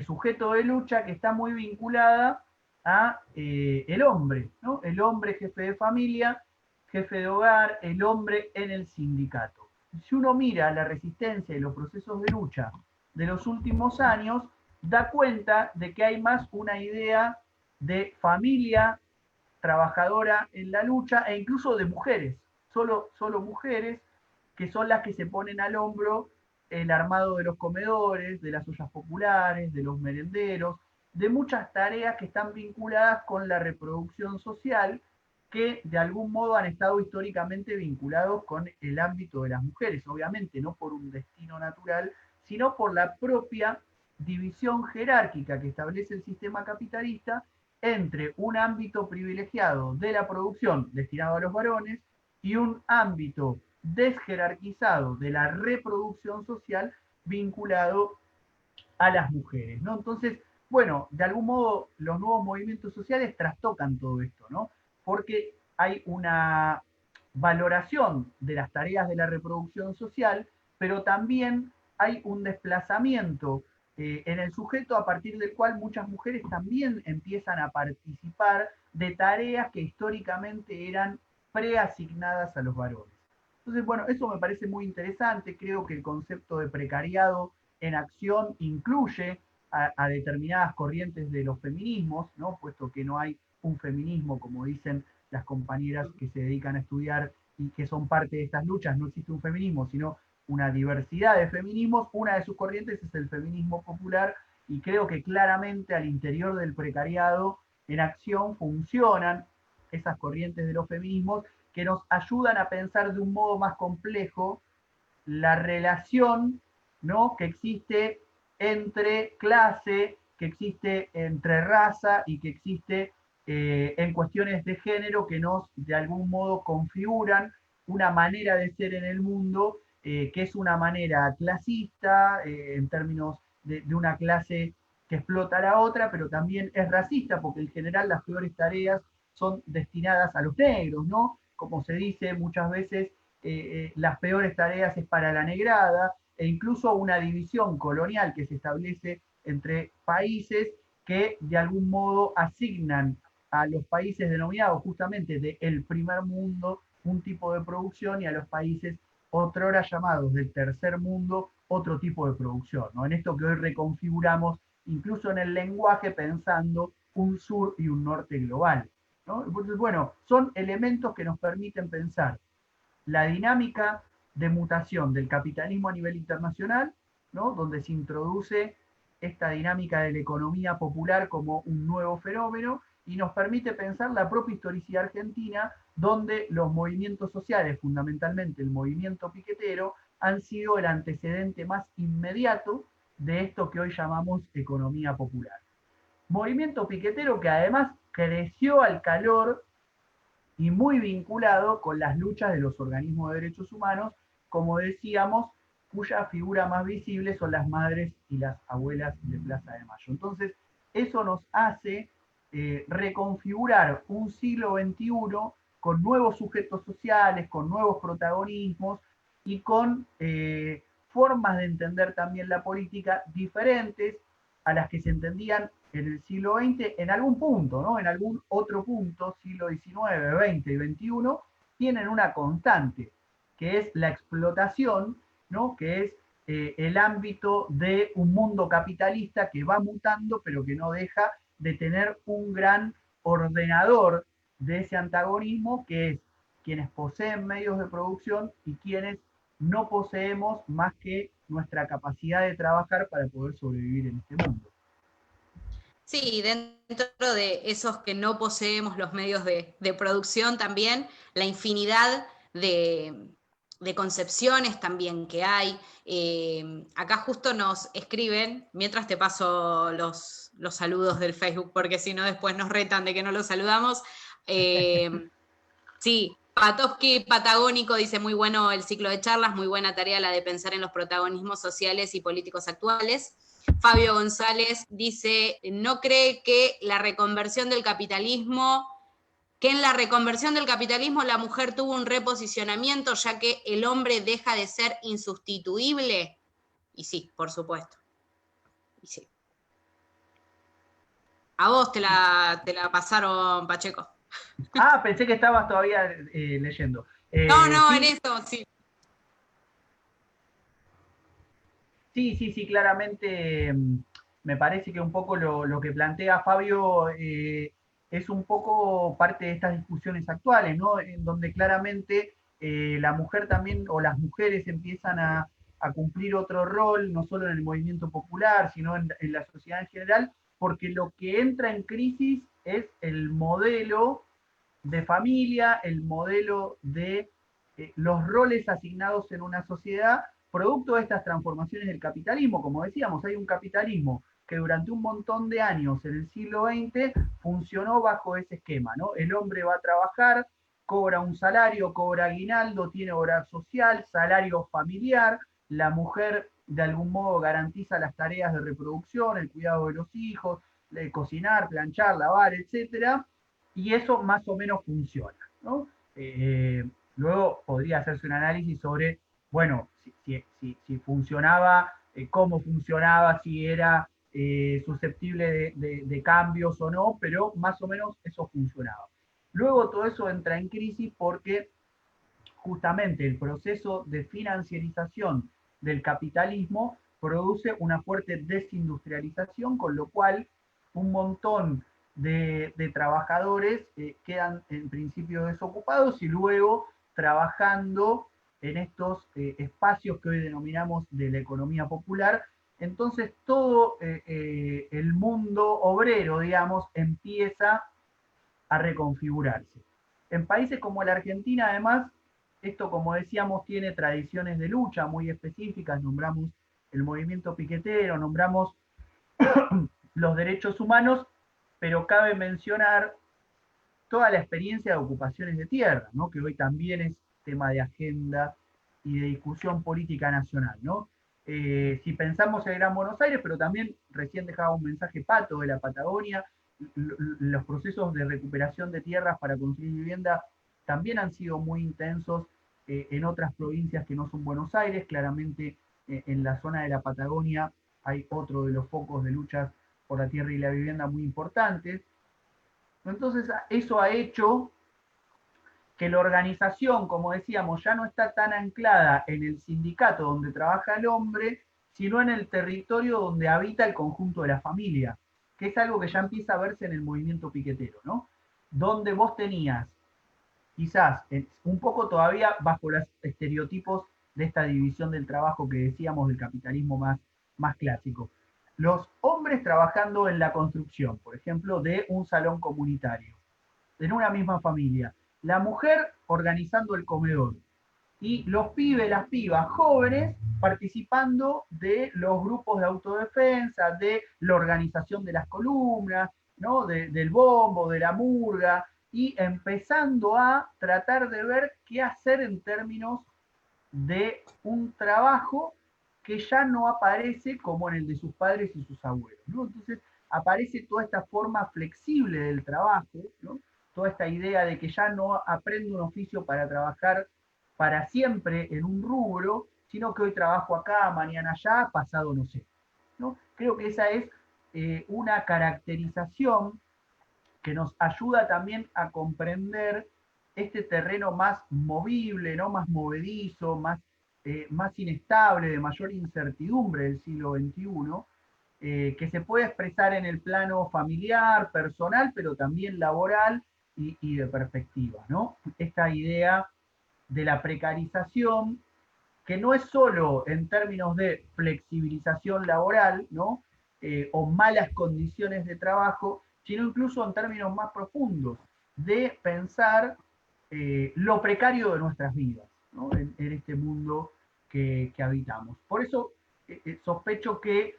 S3: sujeto de lucha que está muy vinculada a el hombre, ¿no? El hombre jefe de familia, jefe de hogar, el hombre en el sindicato. Si uno mira la resistencia y los procesos de lucha de los últimos años, da cuenta de que hay más una idea de familia trabajadora en la lucha, e incluso de mujeres, solo mujeres, que son las que se ponen al hombro el armado de los comedores, de las ollas populares, de los merenderos, de muchas tareas que están vinculadas con la reproducción social, que de algún modo han estado históricamente vinculados con el ámbito de las mujeres, obviamente no por un destino natural, sino por la propia división jerárquica que establece el sistema capitalista entre un ámbito privilegiado de la producción destinado a los varones y un ámbito desjerarquizado de la reproducción social vinculado a las mujeres, ¿no? Entonces, bueno, de algún modo los nuevos movimientos sociales trastocan todo esto, ¿no? Porque hay una valoración de las tareas de la reproducción social, pero también hay un desplazamiento en el sujeto a partir del cual muchas mujeres también empiezan a participar de tareas que históricamente eran preasignadas a los varones. Entonces, bueno, eso me parece muy interesante. Creo que el concepto de precariado en acción incluye a determinadas corrientes de los feminismos, ¿no? Puesto que no hay un feminismo, como dicen las compañeras que se dedican a estudiar y que son parte de estas luchas, no existe un feminismo, sino una diversidad de feminismos. Una de sus corrientes es el feminismo popular, y creo que claramente al interior del precariado en acción funcionan esas corrientes de los feminismos que nos ayudan a pensar de un modo más complejo la relación, ¿no?, que existe entre clase, que existe entre raza y que existe en cuestiones de género, que nos de algún modo configuran una manera de ser en el mundo que es una manera clasista, en términos de una clase que explota a la otra, pero también es racista, porque en general las peores tareas son destinadas a los negros, ¿no? Como se dice muchas veces, las peores tareas es para la negrada, e incluso una división colonial que se establece entre países que de algún modo asignan a los países denominados justamente del primer mundo un tipo de producción y a los países otrora llamados del tercer mundo otro tipo de producción, ¿no? En esto que hoy reconfiguramos, incluso en el lenguaje, pensando un sur y un norte global, ¿no? Entonces, bueno, son elementos que nos permiten pensar la dinámica de mutación del capitalismo a nivel internacional, ¿no? Donde se introduce esta dinámica de la economía popular como un nuevo fenómeno y nos permite pensar la propia historicidad argentina, donde los movimientos sociales, fundamentalmente el movimiento piquetero, han sido el antecedente más inmediato de esto que hoy llamamos economía popular. Movimiento piquetero que además creció al calor y muy vinculado con las luchas de los organismos de derechos humanos, como decíamos, cuya figura más visible son las madres y las abuelas de Plaza de Mayo. Entonces, eso nos hace reconfigurar un siglo XXI con nuevos sujetos sociales, con nuevos protagonismos y con formas de entender también la política diferentes a las que se entendían en el siglo XX, en algún punto, ¿no? En algún otro punto, siglo XIX, XX y XXI, tienen una constante, que es la explotación, ¿no? Que es el ámbito de un mundo capitalista que va mutando, pero que no deja de tener un gran ordenador de ese antagonismo, que es quienes poseen medios de producción y quienes no poseemos más que nuestra capacidad de trabajar para poder sobrevivir en este mundo.
S2: Sí, dentro de esos que no poseemos los medios de producción también, la infinidad de concepciones también que hay. Acá justo nos escriben, mientras te paso los saludos del Facebook, porque si no después nos retan de que no los saludamos. Sí, Patowski Patagónico dice, muy bueno el ciclo de charlas, muy buena tarea la de pensar en los protagonismos sociales y políticos actuales. Fabio González dice, ¿no cree que en la reconversión del capitalismo la mujer tuvo un reposicionamiento, ya que el hombre deja de ser insustituible? Y sí, por supuesto. Y sí. A vos te la pasaron, Pacheco.
S3: Ah, pensé que estabas todavía leyendo.
S2: No,
S3: sí,
S2: en eso, sí.
S3: Sí, claramente me parece que un poco lo que plantea Fabio es un poco parte de estas discusiones actuales, ¿no? En donde claramente la mujer también, o las mujeres empiezan a cumplir otro rol, no solo en el movimiento popular, sino en la sociedad en general, porque lo que entra en crisis es el modelo de familia, el modelo de los roles asignados en una sociedad, producto de estas transformaciones del capitalismo. Como decíamos, hay un capitalismo que durante un montón de años en el siglo XX funcionó bajo ese esquema, ¿no? El hombre va a trabajar, cobra un salario, cobra aguinaldo, tiene obra social, salario familiar, la mujer de algún modo garantiza las tareas de reproducción, el cuidado de los hijos, de cocinar, planchar, lavar, etcétera, y eso más o menos funciona, ¿no? Luego podría hacerse un análisis sobre, bueno, si funcionaba, cómo funcionaba, si era susceptible de cambios o no, pero más o menos eso funcionaba. Luego todo eso entra en crisis porque justamente el proceso de financiarización del capitalismo produce una fuerte desindustrialización, con lo cual un montón de trabajadores quedan en principio desocupados y luego trabajando en estos espacios que hoy denominamos de la economía popular. Entonces todo el mundo obrero, digamos, empieza a reconfigurarse. En países como la Argentina, además, esto, como decíamos, tiene tradiciones de lucha muy específicas, nombramos el movimiento piquetero, nombramos los derechos humanos, pero cabe mencionar toda la experiencia de ocupaciones de tierra, ¿no? Que hoy también es tema de agenda y de discusión política nacional, ¿no? Si pensamos en el Gran Buenos Aires, pero también recién dejaba un mensaje Pato de la Patagonia, los procesos de recuperación de tierras para construir vivienda también han sido muy intensos en otras provincias que no son Buenos Aires. Claramente en la zona de la Patagonia hay otro de los focos de luchas por la tierra y la vivienda muy importantes. Entonces, eso ha hecho que la organización, como decíamos, ya no está tan anclada en el sindicato donde trabaja el hombre, sino en el territorio donde habita el conjunto de la familia, que es algo que ya empieza a verse en el movimiento piquetero, ¿no? Donde vos tenías, quizás un poco todavía bajo los estereotipos de esta división del trabajo que decíamos del capitalismo más clásico, los hombres trabajando en la construcción, por ejemplo, de un salón comunitario, en una misma familia, la mujer organizando el comedor y los pibes, las pibas jóvenes participando de los grupos de autodefensa, de la organización de las columnas, ¿no? Del bombo, de la murga, y empezando a tratar de ver qué hacer en términos de un trabajo que ya no aparece como en el de sus padres y sus abuelos, ¿no? Entonces aparece toda esta forma flexible del trabajo, ¿no? Toda esta idea de que ya no aprendo un oficio para trabajar para siempre en un rubro, sino que hoy trabajo acá, mañana allá, pasado no sé, ¿no? Creo que esa es una caracterización que nos ayuda también a comprender este terreno más movible, ¿no? Más movedizo, más inestable, de mayor incertidumbre del siglo XXI, que se puede expresar en el plano familiar, personal, pero también laboral y de perspectiva, ¿no? Esta idea de la precarización, que no es solo en términos de flexibilización laboral, ¿no? O malas condiciones de trabajo, sino incluso en términos más profundos, de pensar lo precario de nuestras vidas, ¿no? En este mundo que habitamos. Por eso sospecho que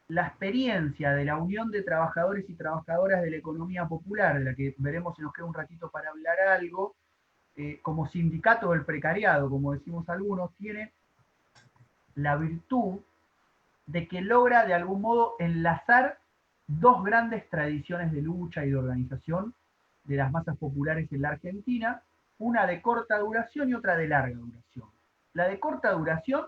S3: la experiencia de la Unión de Trabajadores y Trabajadoras de la Economía Popular, de la que veremos si nos queda un ratito para hablar algo, como sindicato del precariado, como decimos algunos, tiene la virtud de que logra de algún modo enlazar dos grandes tradiciones de lucha y de organización de las masas populares en la Argentina, una de corta duración y otra de larga duración. La de corta duración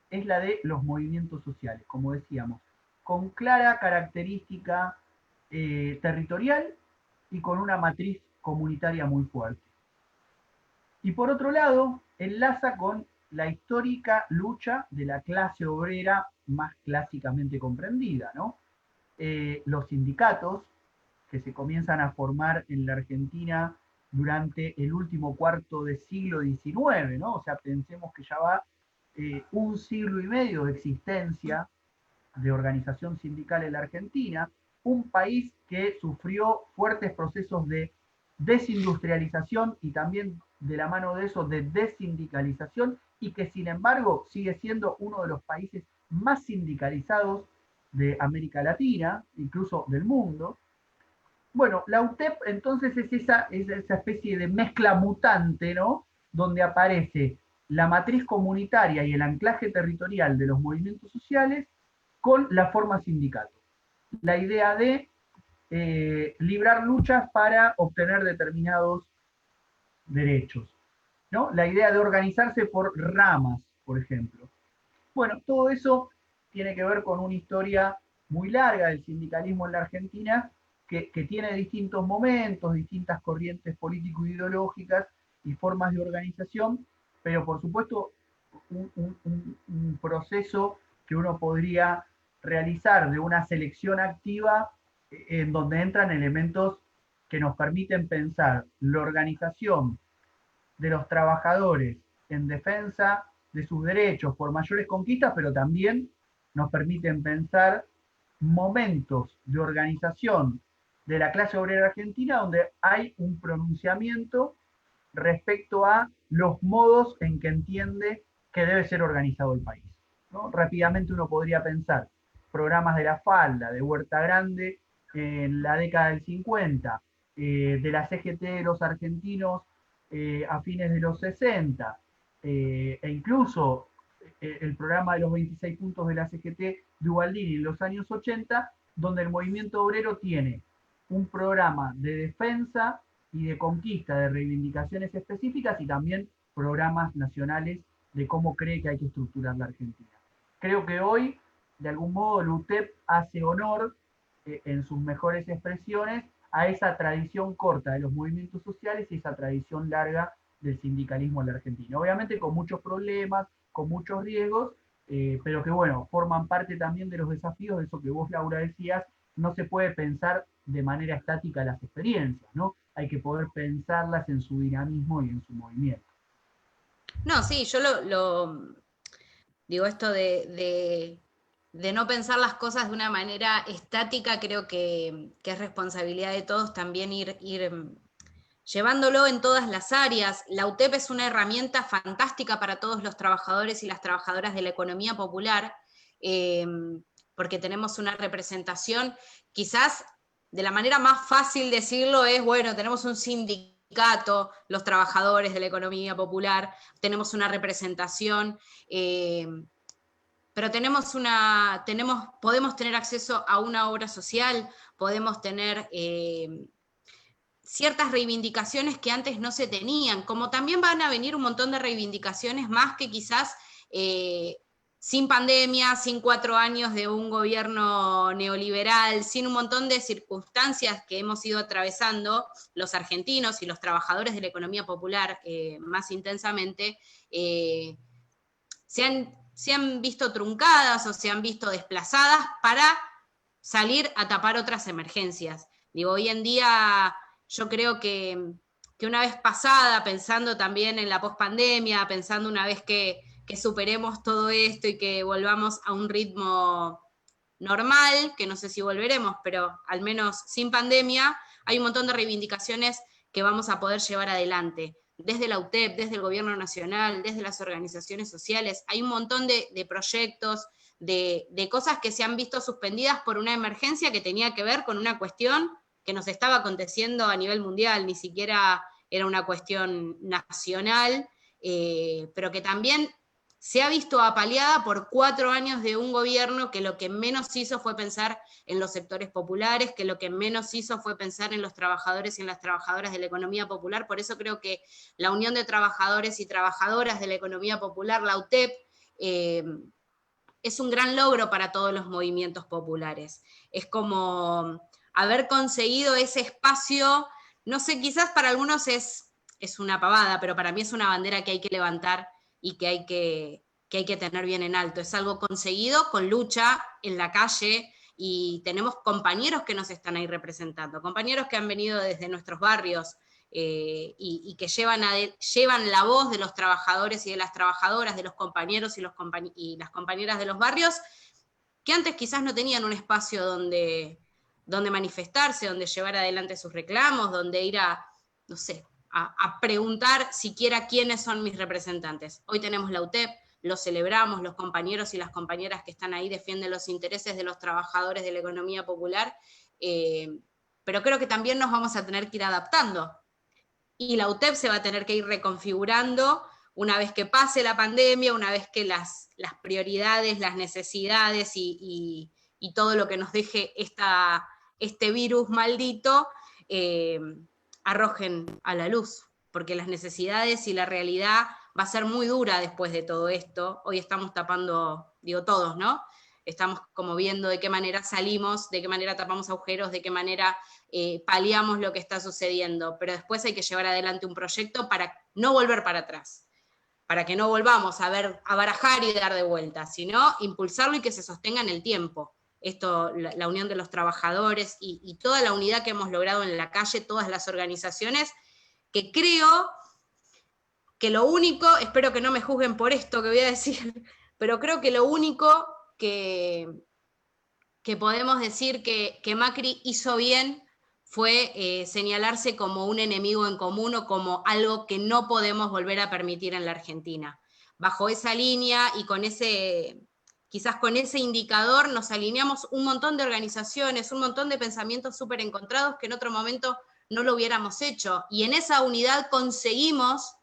S3: es la de los movimientos sociales, como decíamos, con clara característica territorial y con una matriz comunitaria muy fuerte. Y por otro lado, enlaza con la histórica lucha de la clase obrera más clásicamente comprendida, ¿no? Los sindicatos que se comienzan a formar en la Argentina durante el último cuarto de siglo XIX, ¿no? O sea, pensemos que ya va un siglo y medio de existencia de organización sindical en la Argentina, un país que sufrió fuertes procesos de desindustrialización y también de la mano de eso de desindicalización y que sin embargo sigue siendo uno de los países más sindicalizados de América Latina, incluso del mundo. Bueno, la UTEP entonces es esa especie de mezcla mutante, ¿no? Donde aparece la matriz comunitaria y el anclaje territorial de los movimientos sociales con la forma sindicato. La idea de librar luchas para obtener determinados derechos, ¿no? La idea de organizarse por ramas, por ejemplo. Bueno, todo eso tiene que ver con una historia muy larga del sindicalismo en la Argentina, que tiene distintos momentos, distintas corrientes político-ideológicas y formas de organización, pero por supuesto un proceso que uno podría realizar de una selección activa en donde entran elementos que nos permiten pensar la organización de los trabajadores en defensa de sus derechos por mayores conquistas, pero también nos permiten pensar momentos de organización de la clase obrera argentina donde hay un pronunciamiento respecto a los modos en que entiende que debe ser organizado el país, ¿no? Rápidamente uno podría pensar programas de la falda, de Huerta Grande en la década del 50, de la CGT de los argentinos a fines de los 60, e incluso el programa de los 26 puntos de la CGT de Ubaldini en los años 80, donde el movimiento obrero tiene un programa de defensa y de conquista de reivindicaciones específicas y también programas nacionales de cómo cree que hay que estructurar la Argentina. Creo que hoy, de algún modo, el UTEP hace honor en sus mejores expresiones a esa tradición corta de los movimientos sociales y esa tradición larga del sindicalismo en la Argentina. Obviamente con muchos problemas, con muchos riesgos, pero que bueno, forman parte también de los desafíos de eso que vos, Laura, decías. No se puede pensar de manera estática las experiencias, ¿no? Hay que poder pensarlas en su dinamismo y en su movimiento.
S2: No, sí, yo digo esto de no pensar las cosas de una manera estática, creo que es responsabilidad de todos también ir llevándolo en todas las áreas. La UTEP es una herramienta fantástica para todos los trabajadores y las trabajadoras de la economía popular, porque tenemos una representación, quizás de la manera más fácil decirlo es, bueno, tenemos un sindicato, los trabajadores de la economía popular, tenemos una representación, pero podemos tener acceso a una obra social, podemos tener ciertas reivindicaciones que antes no se tenían, como también van a venir un montón de reivindicaciones más que quizás sin pandemia, sin 4 años de un gobierno neoliberal, sin un montón de circunstancias que hemos ido atravesando los argentinos y los trabajadores de la economía popular más intensamente, se han visto truncadas o se han visto desplazadas para salir a tapar otras emergencias. Digo, hoy en día yo creo que una vez pasada, pensando también en la pospandemia, pensando una vez que superemos todo esto y que volvamos a un ritmo normal, que no sé si volveremos, pero al menos sin pandemia, hay un montón de reivindicaciones que vamos a poder llevar adelante. Desde la UTEP, desde el gobierno nacional, desde las organizaciones sociales, hay un montón de proyectos, de cosas que se han visto suspendidas por una emergencia que tenía que ver con una cuestión que nos estaba aconteciendo a nivel mundial, ni siquiera era una cuestión nacional, pero que también se ha visto apaleada por 4 años de un gobierno que lo que menos hizo fue pensar en los sectores populares, que lo que menos hizo fue pensar en los trabajadores y en las trabajadoras de la economía popular. Por eso creo que la Unión de Trabajadores y Trabajadoras de la Economía Popular, la UTEP, es un gran logro para todos los movimientos populares. Es como haber conseguido ese espacio, no sé, quizás para algunos es una pavada, pero para mí es una bandera que hay que levantar y que hay que tener bien en alto. Es algo conseguido con lucha en la calle, y tenemos compañeros que nos están ahí representando, compañeros que han venido desde nuestros barrios y que llevan la voz de los trabajadores y de las trabajadoras, de los compañeros y las compañeras de los barrios, que antes quizás no tenían un espacio donde manifestarse, donde llevar adelante sus reclamos, donde ir a, no sé, a preguntar siquiera quiénes son mis representantes. Hoy tenemos la UTEP, lo celebramos, los compañeros y las compañeras que están ahí defienden los intereses de los trabajadores de la economía popular, pero creo que también nos vamos a tener que ir adaptando, y la UTEP se va a tener que ir reconfigurando una vez que pase la pandemia, una vez que las prioridades, las necesidades y todo lo que nos deje este virus maldito arrojen a la luz, porque las necesidades y la realidad va a ser muy dura después de todo esto. Hoy estamos tapando, digo todos, ¿no? Estamos como viendo de qué manera salimos, de qué manera tapamos agujeros, de qué manera paliamos lo que está sucediendo, pero después hay que llevar adelante un proyecto para no volver para atrás, para que no volvamos a barajar y dar de vuelta, sino impulsarlo y que se sostenga en el tiempo. Esto, la unión de los trabajadores y toda la unidad que hemos logrado en la calle, todas las organizaciones, que creo que lo único, espero que no me juzguen por esto que voy a decir, pero creo que lo único que podemos decir que Macri hizo bien fue señalarse como un enemigo en común o como algo que no podemos volver a permitir en la Argentina. Bajo esa línea y quizás con ese indicador nos alineamos un montón de organizaciones, un montón de pensamientos súper encontrados que en otro momento no lo hubiéramos hecho. Y en esa unidad conseguimos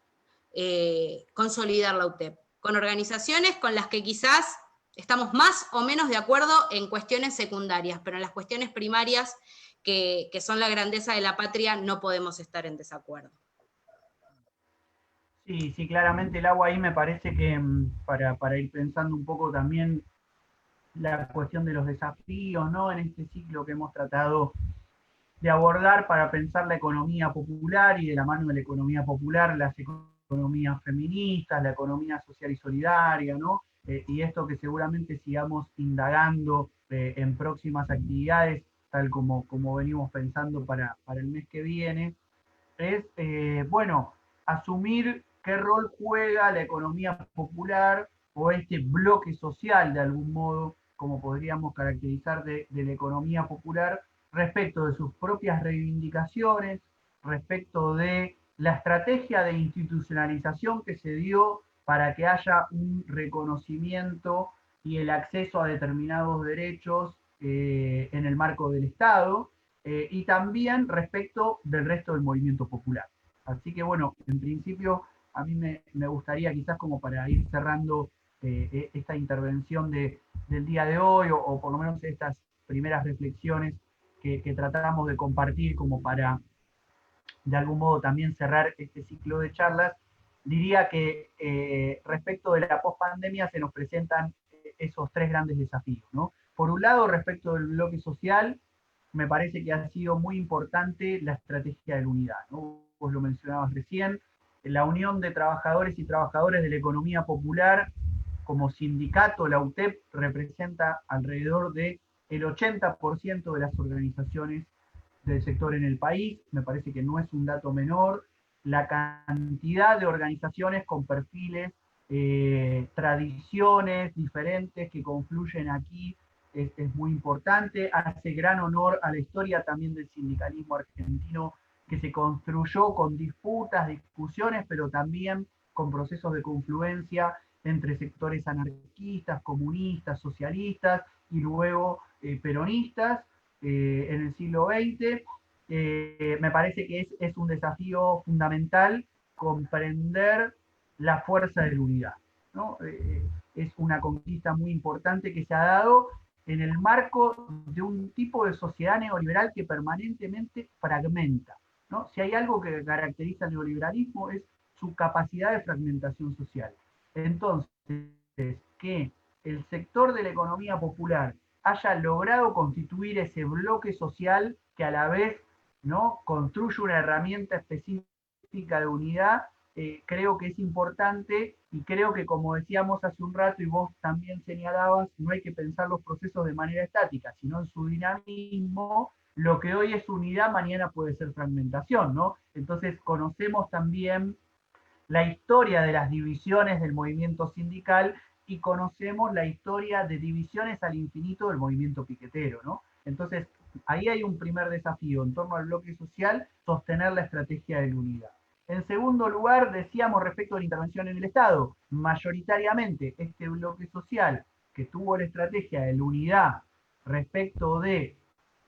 S2: consolidar la UTEP, con organizaciones con las que quizás estamos más o menos de acuerdo en cuestiones secundarias, pero en las cuestiones primarias, que son la grandeza de la patria, no podemos estar en desacuerdo.
S3: Sí, claramente el agua ahí me parece que para ir pensando un poco también la cuestión de los desafíos, ¿no? En este ciclo que hemos tratado de abordar para pensar la economía popular y de la mano de la economía popular, las economías feministas, la economía social y solidaria, ¿no? Y esto que seguramente sigamos indagando en próximas actividades, tal como venimos pensando para el mes que viene, es, bueno, asumir qué rol juega la economía popular o este bloque social, de algún modo, como podríamos caracterizar de la economía popular, respecto de sus propias reivindicaciones, respecto de la estrategia de institucionalización que se dio para que haya un reconocimiento y el acceso a determinados derechos en el marco del Estado, y también respecto del resto del movimiento popular. Así que bueno, en principio a mí me gustaría quizás como para ir cerrando esta intervención del día de hoy, o por lo menos estas primeras reflexiones que tratamos de compartir como para de algún modo también cerrar este ciclo de charlas, diría que respecto de la pospandemia se nos presentan esos tres grandes desafíos, ¿no? Por un lado, respecto del bloque social, me parece que ha sido muy importante la estrategia de la unidad, ¿no? Vos lo mencionabas recién, la unión de trabajadores y trabajadoras de la economía popular como sindicato, la UTEP representa alrededor del 80% de las organizaciones del sector en el país, me parece que no es un dato menor, la cantidad de organizaciones con perfiles, tradiciones diferentes que confluyen aquí es muy importante, hace gran honor a la historia también del sindicalismo argentino que se construyó con disputas, discusiones, pero también con procesos de confluencia entre sectores anarquistas, comunistas, socialistas y luego peronistas en el siglo XX. Me parece que es un desafío fundamental comprender la fuerza de la unidad, ¿no? Es una conquista muy importante que se ha dado en el marco de un tipo de sociedad neoliberal que permanentemente fragmenta, ¿no? Si hay algo que caracteriza al neoliberalismo es su capacidad de fragmentación social. Entonces, que el sector de la economía popular haya logrado constituir ese bloque social que a la vez, ¿no?, construye una herramienta específica de unidad, creo que es importante, y creo que, como decíamos hace un rato y vos también señalabas, no hay que pensar los procesos de manera estática, sino en su dinamismo. Lo que hoy es unidad, mañana puede ser fragmentación, ¿no? Entonces conocemos también la historia de las divisiones del movimiento sindical y conocemos la historia de divisiones al infinito del movimiento piquetero, ¿no? Entonces, ahí hay un primer desafío en torno al bloque social, sostener la estrategia de la unidad. En segundo lugar, decíamos respecto a la intervención en el Estado, mayoritariamente este bloque social que tuvo la estrategia de la unidad respecto de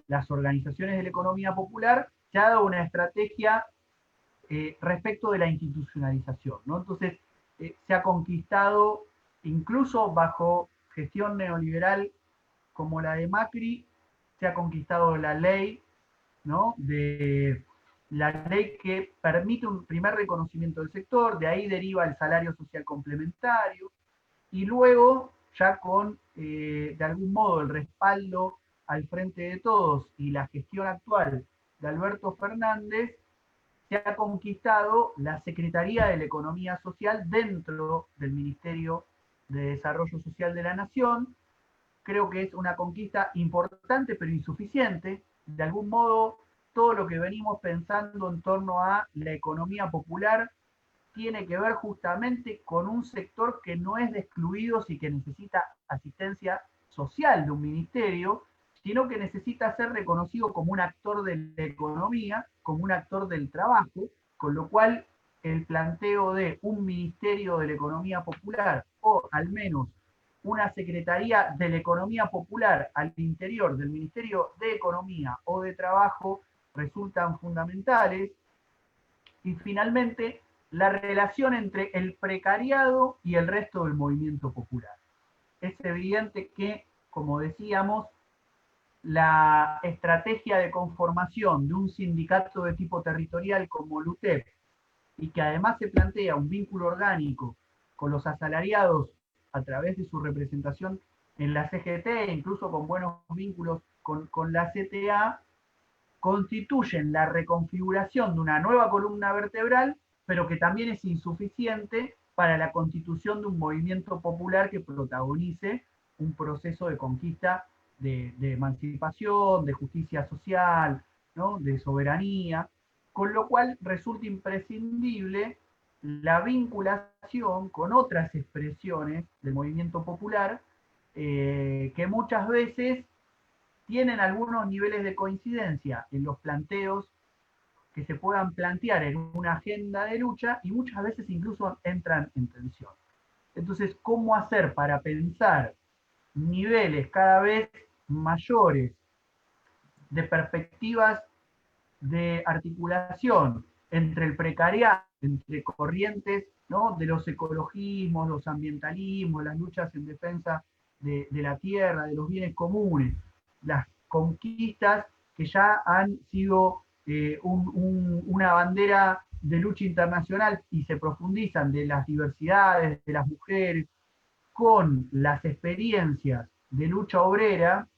S3: las organizaciones de la economía popular, se ha dado una estrategia respecto de la institucionalización, ¿no? Entonces, se ha conquistado, incluso bajo gestión neoliberal como la de Macri, se ha conquistado la ley, ¿no?, de la ley que permite un primer reconocimiento del sector, de ahí deriva el salario social complementario, y luego, ya con, de algún modo, el respaldo al frente de todos y la gestión actual de Alberto Fernández, se ha conquistado la Secretaría de la Economía Social dentro del Ministerio de Desarrollo Social de la Nación. Creo que es una conquista importante pero insuficiente. De algún modo, todo lo que venimos pensando en torno a la economía popular tiene que ver justamente con un sector que no es de excluidos y que necesita asistencia social de un ministerio, sino que necesita ser reconocido como un actor de la economía, como un actor del trabajo, con lo cual el planteo de un ministerio de la economía popular, o al menos una secretaría de la economía popular al interior del Ministerio de Economía o de Trabajo, resultan fundamentales. Y finalmente, la relación entre el precariado y el resto del movimiento popular. Es evidente que, como decíamos, la estrategia de conformación de un sindicato de tipo territorial como el UTEP, y que además se plantea un vínculo orgánico con los asalariados a través de su representación en la CGT, incluso con buenos vínculos con la CTA, constituyen la reconfiguración de una nueva columna vertebral, pero que también es insuficiente para la constitución de un movimiento popular que protagonice un proceso de conquista de emancipación, de justicia social, ¿no? De soberanía, con lo cual resulta imprescindible la vinculación con otras expresiones del movimiento popular que muchas veces tienen algunos niveles de coincidencia en los planteos que se puedan plantear en una agenda de lucha y muchas veces incluso entran en tensión. Entonces, ¿cómo hacer para pensar niveles cada vez mayores de perspectivas de articulación entre el precariado, entre corrientes, ¿no? De los ecologismos, los ambientalismos, las luchas en defensa de la tierra, de los bienes comunes, las conquistas que ya han sido una bandera de lucha internacional y se profundizan de las diversidades de las mujeres con las experiencias de lucha obrera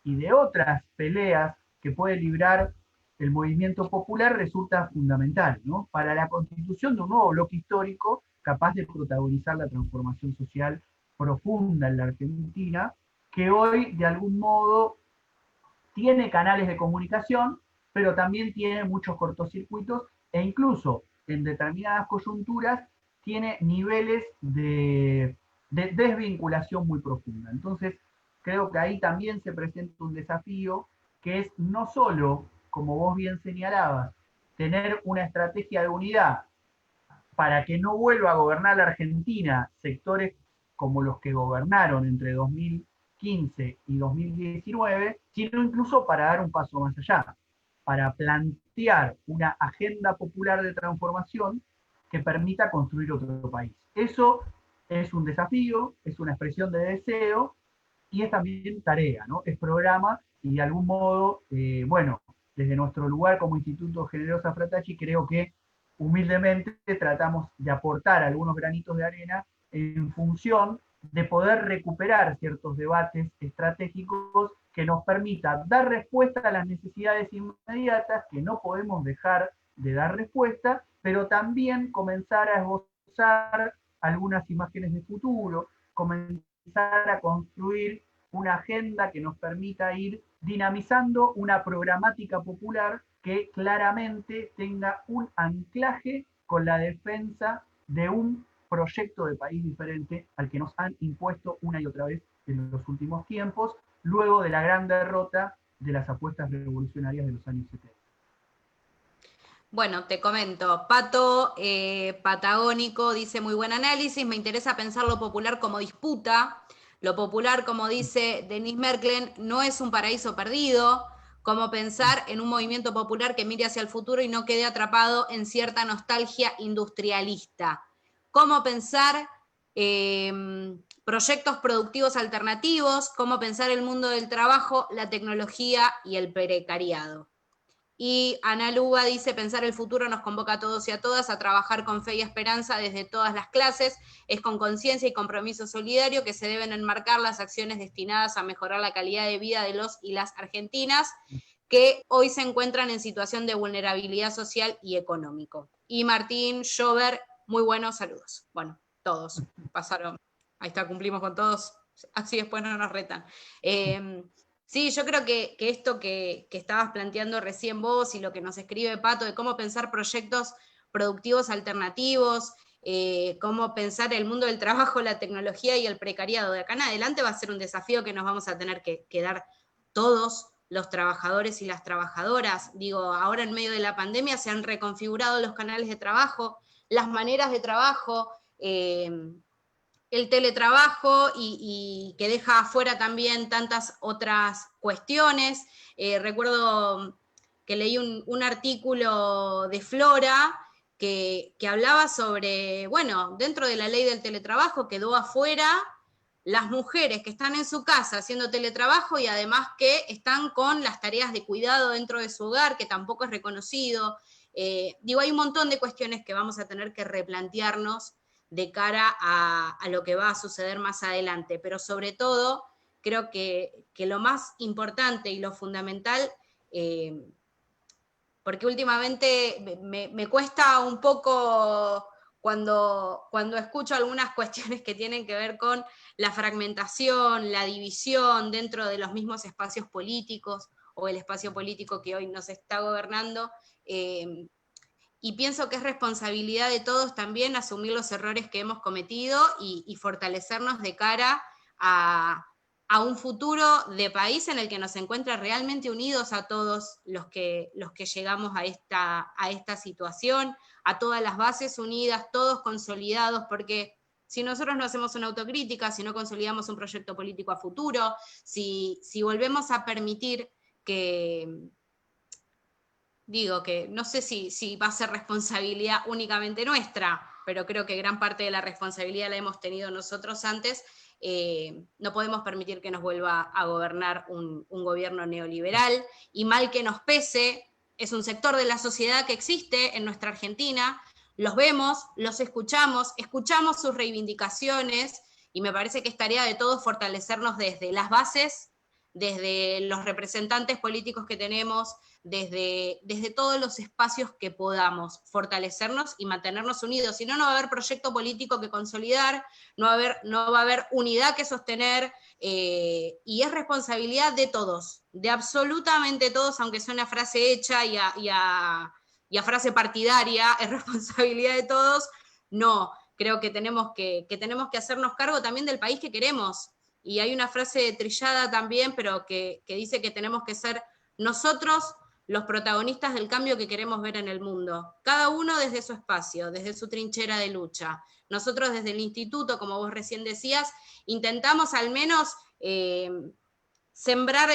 S3: y de otras peleas que puede librar el movimiento popular resulta fundamental, ¿no? Para la constitución de un nuevo bloque histórico capaz de protagonizar la transformación social profunda en la Argentina, que hoy de algún modo tiene canales de comunicación, pero también tiene muchos cortocircuitos e incluso en determinadas coyunturas tiene niveles de desvinculación muy profunda. Entonces, creo que ahí también se presenta un desafío que es no solo, como vos bien señalabas, tener una estrategia de unidad para que no vuelva a gobernar la Argentina sectores como los que gobernaron entre 2015 y 2019, sino incluso para dar un paso más allá, para plantear una agenda popular de transformación que permita construir otro país. Eso es un desafío, es una expresión de deseo y es también tarea, ¿no? Es programa y de algún modo, bueno, desde nuestro lugar como Instituto Generosa Fratacci creo que humildemente tratamos de aportar algunos granitos de arena en función de poder recuperar ciertos debates estratégicos que nos permitan dar respuesta a las necesidades inmediatas que no podemos dejar de dar respuesta, pero también comenzar a esbozar algunas imágenes de futuro, comenzar a construir una agenda que nos permita ir dinamizando una programática popular que claramente tenga un anclaje con la defensa de un proyecto de país diferente al que nos han impuesto una y otra vez en los últimos tiempos, luego de la gran derrota de las apuestas revolucionarias de los años 70.
S2: Bueno, te comento, Pato Patagónico dice muy buen análisis, me interesa pensar lo popular como disputa, lo popular, como dice Denise Merklen, no es un paraíso perdido, como pensar en un movimiento popular que mire hacia el futuro y no quede atrapado en cierta nostalgia industrialista, cómo pensar proyectos productivos alternativos, cómo pensar el mundo del trabajo, la tecnología y el precariado. Y Ana Luba dice, pensar el futuro nos convoca a todos y a todas a trabajar con fe y esperanza desde todas las clases. Es con conciencia y compromiso solidario que se deben enmarcar las acciones destinadas a mejorar la calidad de vida de los y las argentinas que hoy se encuentran en situación de vulnerabilidad social y económico. Y Martín Schober, muy buenos saludos. Bueno, todos pasaron. Ahí está, cumplimos con todos. Así después no nos retan. Sí, yo creo que esto que estabas planteando recién vos y lo que nos escribe Pato de cómo pensar proyectos productivos alternativos, cómo pensar el mundo del trabajo, la tecnología y el precariado de acá en adelante va a ser un desafío que nos vamos a tener que dar todos los trabajadores y las trabajadoras. Digo, ahora en medio de la pandemia se han reconfigurado los canales de trabajo, las maneras de trabajo, el teletrabajo y que deja afuera también tantas otras cuestiones. Recuerdo que leí un artículo de Flora que hablaba sobre, bueno, dentro de la ley del teletrabajo quedó afuera las mujeres que están en su casa haciendo teletrabajo y además que están con las tareas de cuidado dentro de su hogar, que tampoco es reconocido. Digo, hay un montón de cuestiones que vamos a tener que replantearnos de cara a lo que va a suceder más adelante. Pero sobre todo, creo que lo más importante y lo fundamental, porque últimamente me cuesta un poco cuando escucho algunas cuestiones que tienen que ver con la fragmentación, la división dentro de los mismos espacios políticos, o el espacio político que hoy nos está gobernando, y pienso que es responsabilidad de todos también asumir los errores que hemos cometido y fortalecernos de cara a un futuro de país en el que nos encuentre realmente unidos a todos los que llegamos a esta situación, a todas las bases unidas, todos consolidados, porque si nosotros no hacemos una autocrítica, si no consolidamos un proyecto político a futuro, si volvemos a permitir que no sé si va a ser responsabilidad únicamente nuestra, pero creo que gran parte de la responsabilidad la hemos tenido nosotros antes. No podemos permitir que nos vuelva a gobernar un gobierno neoliberal, y mal que nos pese, es un sector de la sociedad que existe en nuestra Argentina, los vemos, los escuchamos sus reivindicaciones, y me parece que es tarea de todos fortalecernos desde las bases, desde los representantes políticos que tenemos, desde todos los espacios que podamos fortalecernos y mantenernos unidos. Si no, no va a haber proyecto político que consolidar, no va a haber unidad que sostener, y es responsabilidad de todos, de absolutamente todos, aunque sea una frase hecha y a frase partidaria, es responsabilidad de todos. No, creo que tenemos que hacernos cargo también del país que queremos. Y hay una frase trillada también, pero que dice que tenemos que ser nosotros los protagonistas del cambio que queremos ver en el mundo, cada uno desde su espacio, desde su trinchera de lucha. Nosotros desde el instituto, como vos recién decías, intentamos al menos sembrar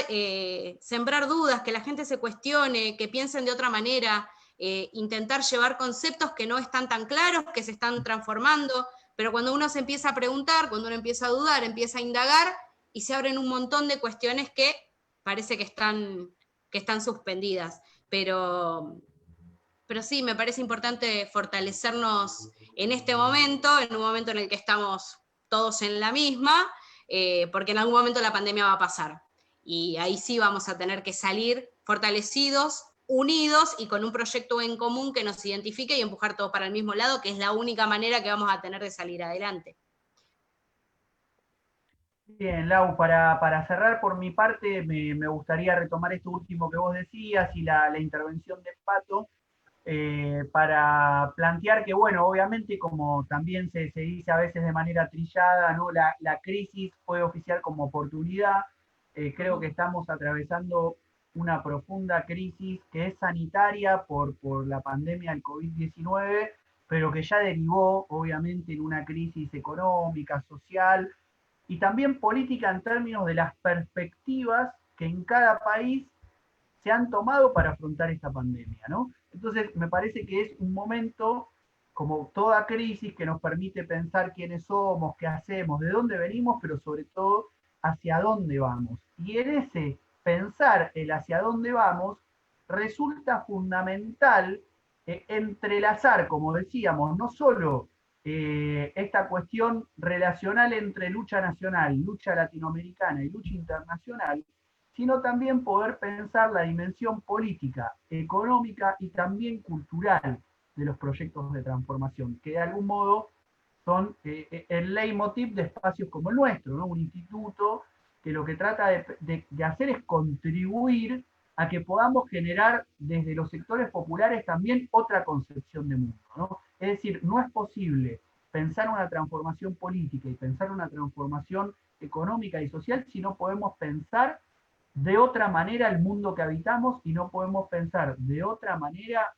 S2: dudas, que la gente se cuestione, que piensen de otra manera, intentar llevar conceptos que no están tan claros, que se están transformando, pero cuando uno se empieza a preguntar, cuando uno empieza a dudar, empieza a indagar, y se abren un montón de cuestiones que parece que están suspendidas. Pero sí, me parece importante fortalecernos en este momento, en un momento en el que estamos todos en la misma, porque en algún momento la pandemia va a pasar. Y ahí sí vamos a tener que salir fortalecidos, unidos y con un proyecto en común que nos identifique y empujar todos para el mismo lado, que es la única manera que vamos a tener de salir adelante.
S3: Bien, Lau, para cerrar por mi parte, me gustaría retomar esto último que vos decías y la intervención de Pato, para plantear que, bueno, obviamente, como también se dice a veces de manera trillada, ¿no? La crisis fue oficial como oportunidad. Creo que estamos atravesando una profunda crisis que es sanitaria por la pandemia del COVID-19, pero que ya derivó, obviamente, en una crisis económica, social y también política en términos de las perspectivas que en cada país se han tomado para afrontar esta pandemia, ¿no? Entonces, me parece que es un momento, como toda crisis, que nos permite pensar quiénes somos, qué hacemos, de dónde venimos, pero sobre todo hacia dónde vamos. Y en ese pensar el hacia dónde vamos, resulta fundamental entrelazar, como decíamos, no solo esta cuestión relacional entre lucha nacional, lucha latinoamericana y lucha internacional, sino también poder pensar la dimensión política, económica y también cultural de los proyectos de transformación, que de algún modo son el leitmotiv de espacios como el nuestro, ¿no? Un instituto que lo que trata de hacer es contribuir a que podamos generar desde los sectores populares también otra concepción de mundo, ¿no? Es decir, no es posible pensar una transformación política y pensar una transformación económica y social si no podemos pensar de otra manera el mundo que habitamos y no podemos pensar de otra manera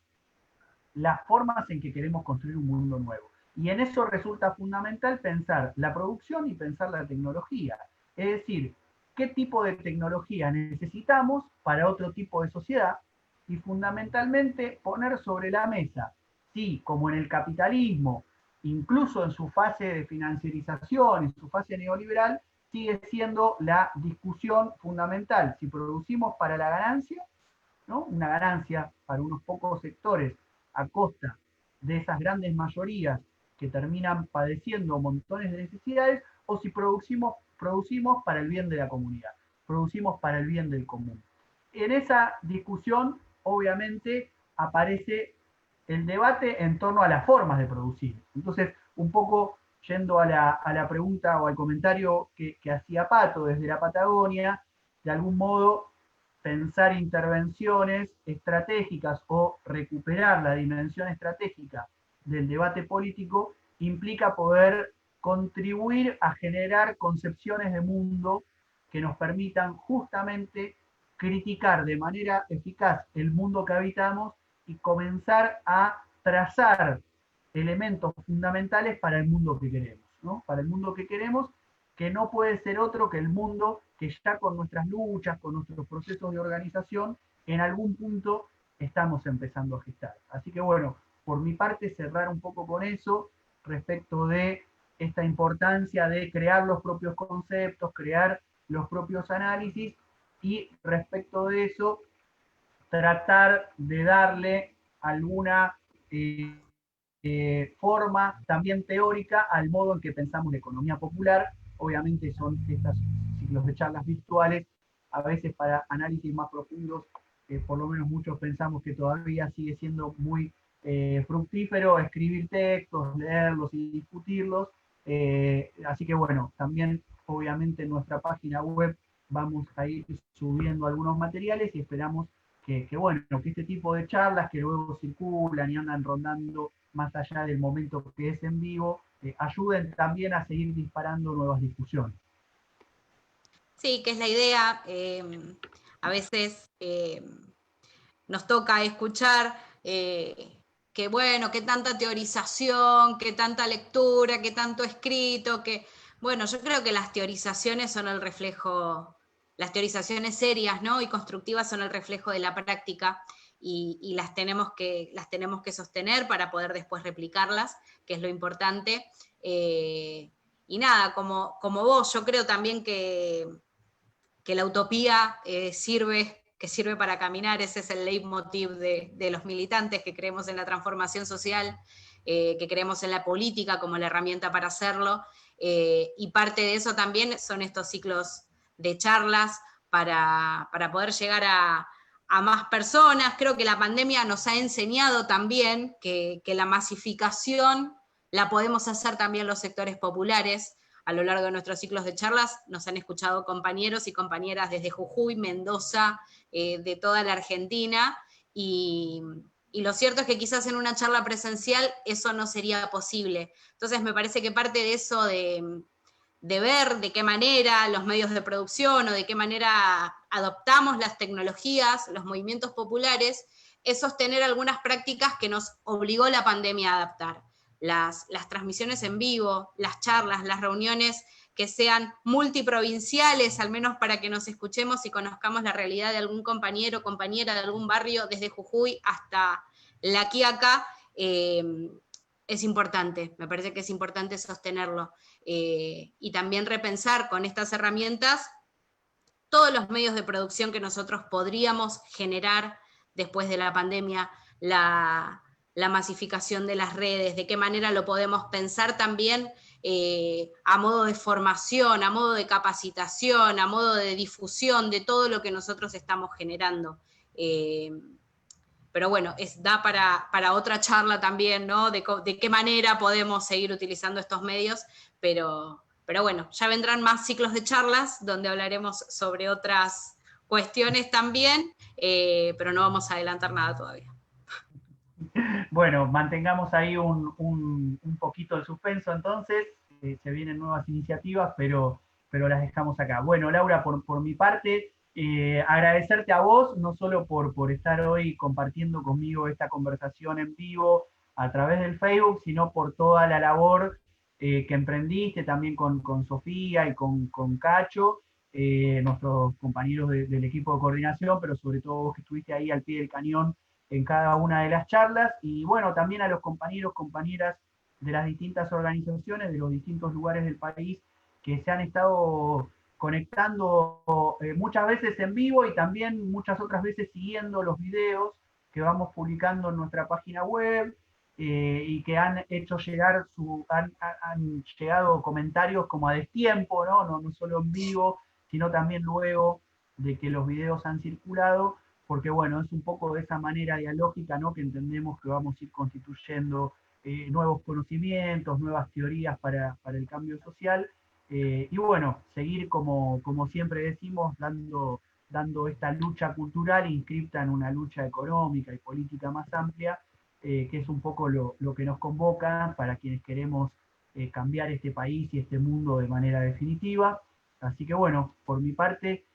S3: las formas en que queremos construir un mundo nuevo. Y en eso resulta fundamental pensar la producción y pensar la tecnología. Es decir, qué tipo de tecnología necesitamos para otro tipo de sociedad y fundamentalmente poner sobre la mesa si, como en el capitalismo, incluso en su fase de financiarización, en su fase neoliberal, sigue siendo la discusión fundamental. Si producimos para la ganancia, ¿no? Una ganancia para unos pocos sectores a costa de esas grandes mayorías que terminan padeciendo montones de necesidades, o si producimos para el bien de la comunidad, producimos para el bien del común. En esa discusión, obviamente, aparece el debate en torno a las formas de producir. Entonces, un poco yendo a la pregunta o al comentario que hacía Pato desde la Patagonia, de algún modo pensar intervenciones estratégicas o recuperar la dimensión estratégica del debate político implica poder contribuir a generar concepciones de mundo que nos permitan justamente criticar de manera eficaz el mundo que habitamos y comenzar a trazar elementos fundamentales para el mundo que queremos, ¿no? Para el mundo que queremos, que no puede ser otro que el mundo que ya con nuestras luchas, con nuestros procesos de organización, en algún punto estamos empezando a gestar. Así que bueno, por mi parte cerrar un poco con eso, respecto de esta importancia de crear los propios conceptos, crear los propios análisis, y respecto de eso, tratar de darle alguna forma también teórica al modo en que pensamos la economía popular. Obviamente son estos ciclos de charlas virtuales, a veces para análisis más profundos, por lo menos muchos pensamos que todavía sigue siendo muy fructífero escribir textos, leerlos y discutirlos. Así que bueno, también obviamente en nuestra página web vamos a ir subiendo algunos materiales y esperamos bueno, que este tipo de charlas que luego circulan y andan rondando más allá del momento que es en vivo, ayuden también a seguir disparando nuevas discusiones.
S2: Sí, que es la idea. A veces nos toca escuchar que bueno, que tanta teorización, que tanta lectura, que tanto escrito, que bueno, yo creo que las teorizaciones son el reflejo, las teorizaciones serias, ¿no? Y constructivas son el reflejo de la práctica, y las tenemos que sostener para poder después replicarlas, que es lo importante. Y nada, como vos, yo creo también que la utopía sirve para caminar. Ese es el leitmotiv de los militantes que creemos en la transformación social, que creemos en la política como la herramienta para hacerlo, y parte de eso también son estos ciclos de charlas para poder llegar a más personas. Creo que la pandemia nos ha enseñado también que la masificación la podemos hacer también los sectores populares. A lo largo de nuestros ciclos de charlas nos han escuchado compañeros y compañeras desde Jujuy, Mendoza, de toda la Argentina, y lo cierto es que quizás en una charla presencial eso no sería posible. Entonces me parece que parte de eso de ver de qué manera los medios de producción o de qué manera adoptamos las tecnologías, los movimientos populares, es sostener algunas prácticas que nos obligó la pandemia a adaptar. Las transmisiones en vivo, las charlas, las reuniones que sean multiprovinciales, al menos para que nos escuchemos y conozcamos la realidad de algún compañero o compañera de algún barrio, desde Jujuy hasta La Quiaca, es importante. Me parece que es importante sostenerlo. Y también repensar con estas herramientas todos los medios de producción que nosotros podríamos generar después de la pandemia, la masificación de las redes, de qué manera lo podemos pensar también a modo de formación, a modo de capacitación, a modo de difusión de todo lo que nosotros estamos generando. Pero bueno, da para otra charla también, ¿no? De qué manera podemos seguir utilizando estos medios, pero bueno, ya vendrán más ciclos de charlas donde hablaremos sobre otras cuestiones también, pero no vamos a adelantar nada todavía.
S3: Bueno, mantengamos ahí un poquito de suspenso entonces, se vienen nuevas iniciativas, pero las dejamos acá. Bueno, Laura, por mi parte, agradecerte a vos, no solo por estar hoy compartiendo conmigo esta conversación en vivo a través del Facebook, sino por toda la labor que emprendiste también con Sofía y con Cacho, nuestros compañeros del equipo de coordinación, pero sobre todo vos que estuviste ahí al pie del cañón en cada una de las charlas, y bueno, también a los compañeros, compañeras de las distintas organizaciones, de los distintos lugares del país, que se han estado conectando muchas veces en vivo y también muchas otras veces siguiendo los videos que vamos publicando en nuestra página web, y que han hecho llegar, han llegado comentarios como a destiempo, ¿no? No solo en vivo, sino también luego de que los videos han circulado, porque bueno, es un poco de esa manera dialógica, ¿no? Que entendemos que vamos a ir constituyendo nuevos conocimientos, nuevas teorías para el cambio social, y bueno, seguir como siempre decimos, dando esta lucha cultural inscripta en una lucha económica y política más amplia, que es un poco lo que nos convoca para quienes queremos cambiar este país y este mundo de manera definitiva. Así que bueno, por mi parte,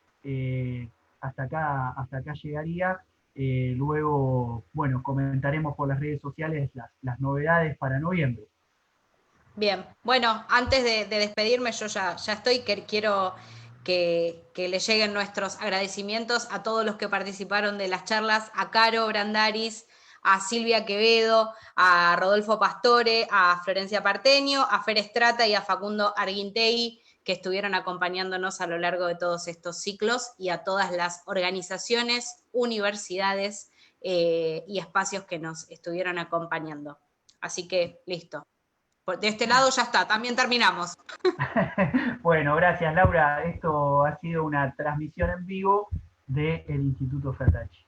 S3: hasta acá llegaría. Luego, bueno, comentaremos por las redes sociales las novedades para noviembre.
S2: Bien, bueno, antes de despedirme, yo ya estoy, quiero que le lleguen nuestros agradecimientos a todos los que participaron de las charlas, a Caro Brandaris, a Silvia Quevedo, a Rodolfo Pastore, a Florencia Parteño, a Fer Estrata y a Facundo Arguintegui, que estuvieron acompañándonos a lo largo de todos estos ciclos, y a todas las organizaciones, universidades y espacios que nos estuvieron acompañando. Así que, listo. De este lado ya está, también terminamos.
S3: Bueno, gracias Laura. Esto ha sido una transmisión en vivo del Instituto Fratachi.